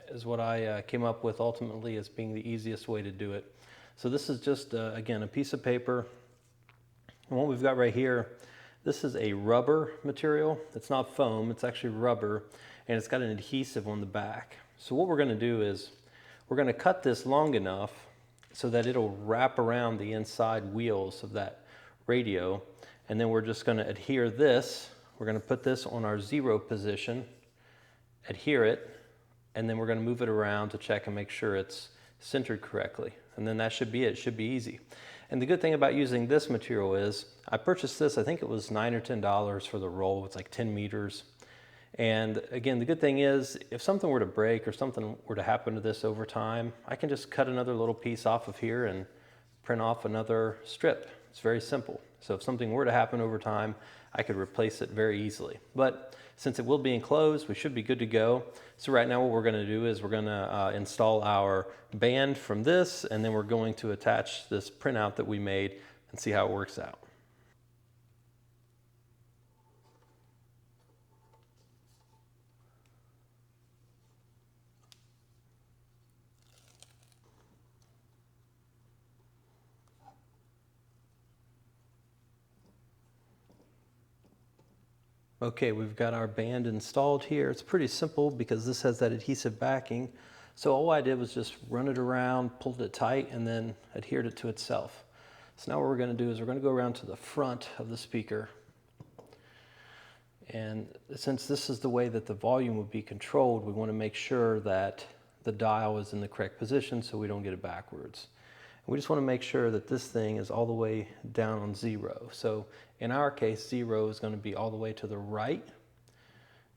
is what I came up with ultimately as being the easiest way to do it. So this is just, again, a piece of paper. And what we've got right here, this is a rubber material. It's not foam, it's actually rubber, and it's got an adhesive on the back. So what we're going to do is we're going to cut this long enough so that it'll wrap around the inside wheels of that radio, and then we're just going to adhere this. We're going to put this on our 0 position, adhere it, and then we're going to move it around to check and make sure it's centered correctly. And then that should be it. It should be easy. And the good thing about using this material is I purchased this, I think it was $9 or $10 for the roll. It's like 10 meters. And again, the good thing is if something were to break or something were to happen to this over time, I can just cut another little piece off of here and print off another strip. It's very simple. So if something were to happen over time, I could replace it very easily. But since it will be enclosed, we should be good to go. So right now what we're going to do is we're going to install our band from this, and then we're going to attach this printout that we made and see how it works out. Okay, we've got our band installed here. It's pretty simple because this has that adhesive backing. So all I did was just run it around, pulled it tight, and then adhered it to itself. So now what we're going to do is we're going to go around to the front of the speaker. And since this is the way that the volume would be controlled, we want to make sure that the dial is in the correct position so we don't get it backwards. We just want to make sure that this thing is all the way down on 0. So in our case, 0 is going to be all the way to the right,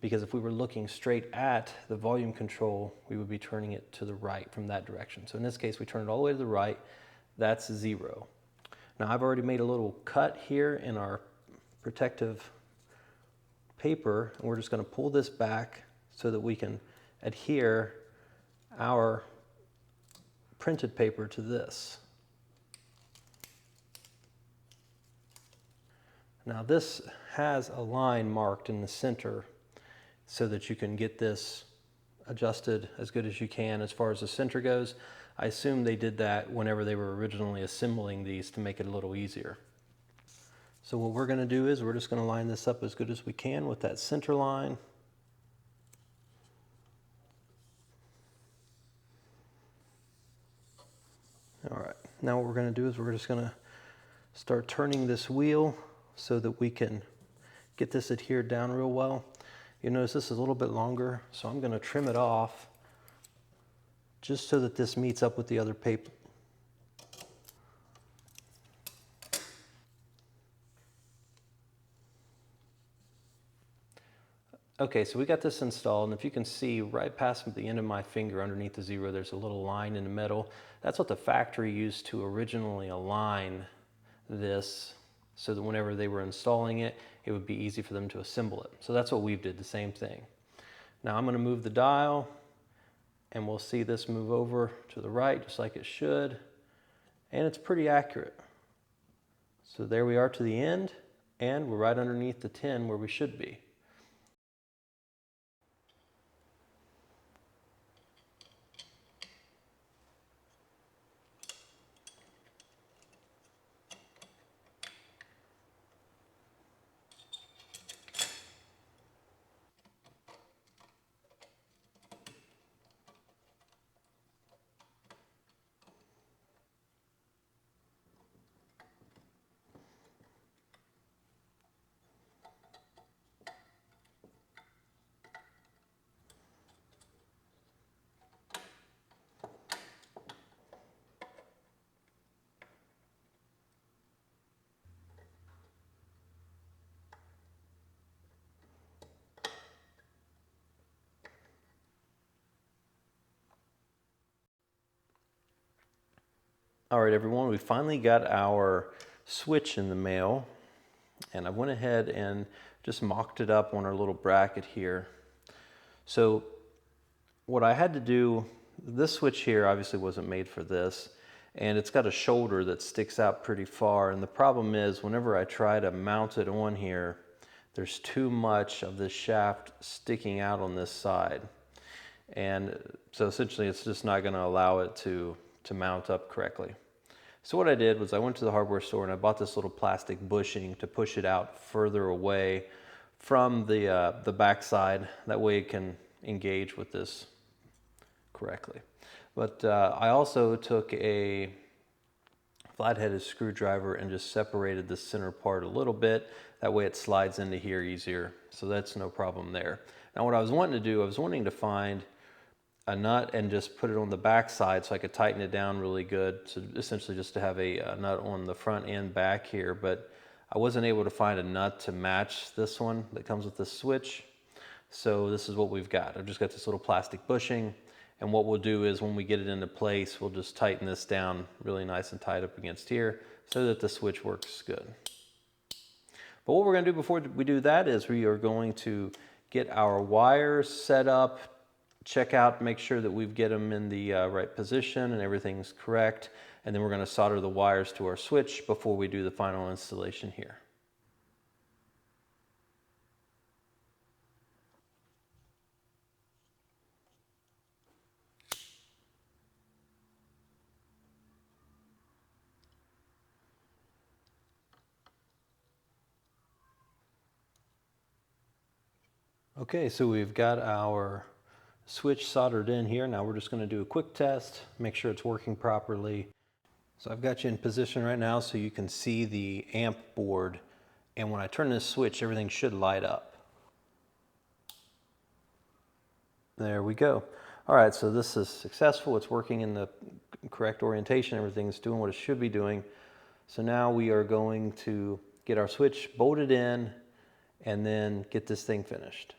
because if we were looking straight at the volume control, we would be turning it to the right from that direction. So in this case, we turn it all the way to the right. That's 0. Now I've already made a little cut here in our protective paper, and we're just going to pull this back so that we can adhere our printed paper to this. Now this has a line marked in the center so that you can get this adjusted as good as you can as far as the center goes. I assume they did that whenever they were originally assembling these to make it a little easier. So what we're going to do is we're just going to line this up as good as we can with that center line. All right, now what we're going to do is we're just going to start turning this wheel so that we can get this adhered down real well. You notice this is a little bit longer, so I'm going to trim it off just so that this meets up with the other paper. Okay, so we got this installed, and if you can see right past the end of my finger underneath the 0, there's a little line in the middle. That's what the factory used to originally align this so that whenever they were installing it, it would be easy for them to assemble it. So that's what we did, the same thing. Now I'm going to move the dial, and we'll see this move over to the right just like it should, and it's pretty accurate. So there we are to the end, and we're right underneath the 10 where we should be. All right, everyone, we finally got our switch in the mail, and I went ahead and just mocked it up on our little bracket here. So what I had to do, this switch here obviously wasn't made for this, and it's got a shoulder that sticks out pretty far, and the problem is whenever I try to mount it on here, there's too much of this shaft sticking out on this side. And so essentially it's just not going to allow it to mount up correctly. So what I did was I went to the hardware store and I bought this little plastic bushing to push it out further away from the back side. That way it can engage with this correctly. But I also took a flat-headed screwdriver and just separated the center part a little bit. That way it slides into here easier. So that's no problem there. Now what I was wanting to do, I was wanting to find a nut and just put it on the back side so I could tighten it down really good. So essentially just to have a nut on the front and back here, but I wasn't able to find a nut to match this one that comes with this switch. So this is what we've got. I've just got this little plastic bushing, and what we'll do is when we get it into place, we'll just tighten this down really nice and tight up against here so that the switch works good. But what we're gonna do before we do that is we are going to get our wires set up, check out, make sure that we get them in the right position and everything's correct. And then we're going to solder the wires to our switch before we do the final installation here. Okay, so we've got our switch soldered in here. Now we're just going to do a quick test, make sure it's working properly. So I've got you in position right now so you can see the amp board, and when I turn this switch everything should light up. There we go. All right, so this is successful. It's working in the correct orientation. Everything's doing what it should be doing. So now we are going to get our switch bolted in and then get this thing finished.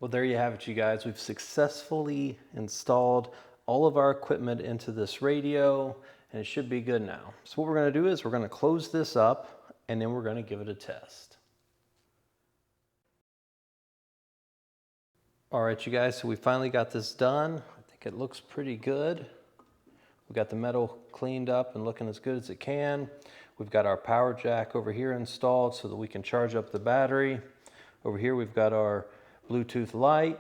Well, there you have it, you guys. We've successfully installed all of our equipment into this radio, and it should be good now. So what we're going to do is we're going to close this up, and then we're going to give it a test. All right, you guys, so we finally got this done. I think it looks pretty good. We've got the metal cleaned up and looking as good as it can. We've got our power jack over here installed so that we can charge up the battery. Over here we've got our Bluetooth light.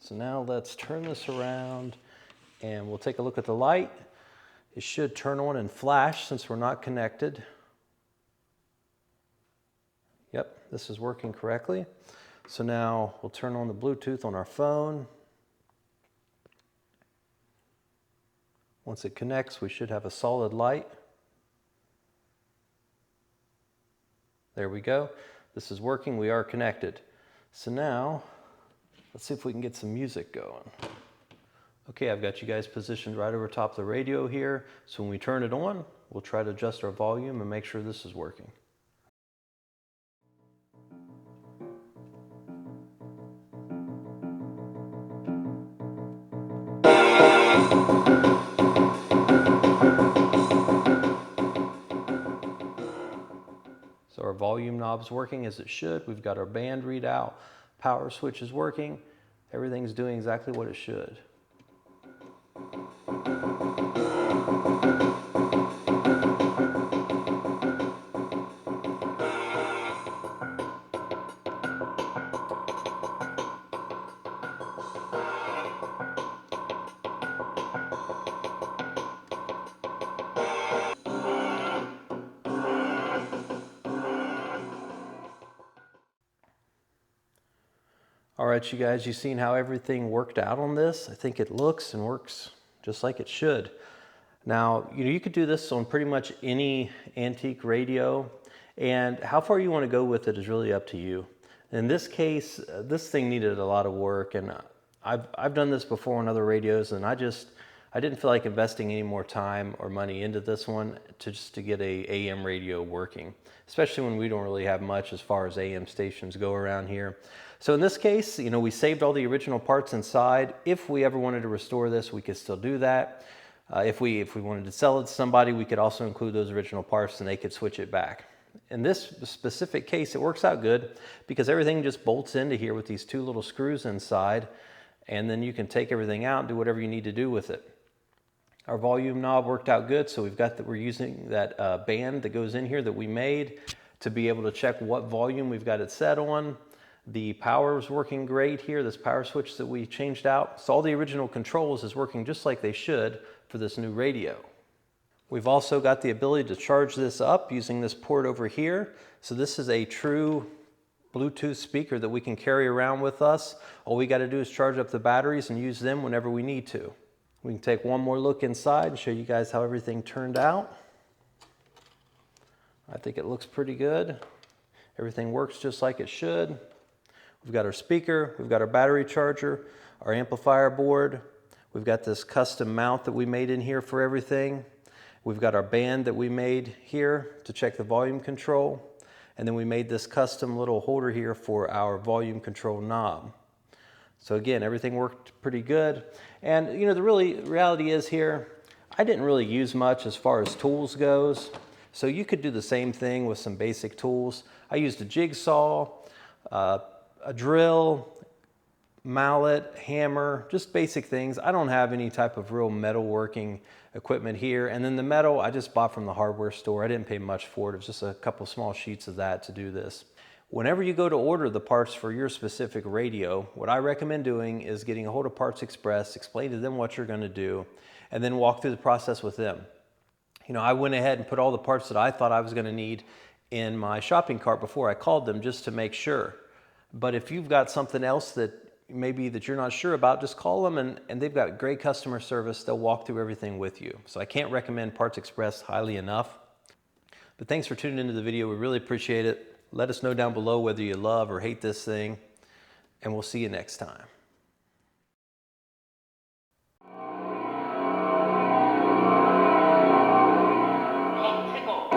So now let's turn this around and we'll take a look at the light. It should turn on and flash since we're not connected. Yep, this is working correctly. So now we'll turn on the Bluetooth on our phone. Once it connects, we should have a solid light. There we go. This is working. We are connected. So now, let's see if we can get some music going. Okay, I've got you guys positioned right over top of the radio here. So when we turn it on, we'll try to adjust our volume and make sure this is working. So our volume knob's working as it should. We've got our band readout. Power switch is working. Everything's doing exactly what it should. All right, you guys, you've seen how everything worked out on this. I think it looks and works just like it should. Now, you could do this on pretty much any antique radio, and how far you want to go with it is really up to you. In this case, this thing needed a lot of work, and I've done this before on other radios, and I didn't feel like investing any more time or money into this one just to get a AM radio working, especially when we don't really have much as far as AM stations go around here. So in this case, we saved all the original parts inside. If we ever wanted to restore this, we could still do that. If we wanted to sell it to somebody, we could also include those original parts and they could switch it back. In this specific case, it works out good because everything just bolts into here with these two little screws inside, and then you can take everything out and do whatever you need to do with it. Our volume knob worked out good, so we're using that band that goes in here that we made to be able to check what volume we've got it set on. The power is working great here, this power switch that we changed out. So all the original controls is working just like they should for this new radio. We've also got the ability to charge this up using this port over here. So this is a true Bluetooth speaker that we can carry around with us. All we got to do is charge up the batteries and use them whenever we need to. We can take one more look inside and show you guys how everything turned out. I think it looks pretty good. Everything works just like it should. We've got our speaker, we've got our battery charger, our amplifier board. We've got this custom mount that we made in here for everything. We've got our band that we made here to check the volume control. And then we made this custom little holder here for our volume control knob. So again, everything worked pretty good. And the reality is here, I didn't really use much as far as tools goes. So you could do the same thing with some basic tools. I used a jigsaw, a drill, mallet, hammer, just basic things. I don't have any type of real metalworking equipment here. And then the metal I just bought from the hardware store. I didn't pay much for it. It was just a couple small sheets of that to do this. Whenever you go to order the parts for your specific radio, what I recommend doing is getting a hold of Parts Express, explain to them what you're going to do, and then walk through the process with them. I went ahead and put all the parts that I thought I was going to need in my shopping cart before I called them just to make sure. But if you've got something else that you're not sure about, just call them and they've got great customer service. They'll walk through everything with you. So I can't recommend Parts Express highly enough. But thanks for tuning into the video. We really appreciate it. Let us know down below whether you love or hate this thing, and we'll see you next time. Pickle.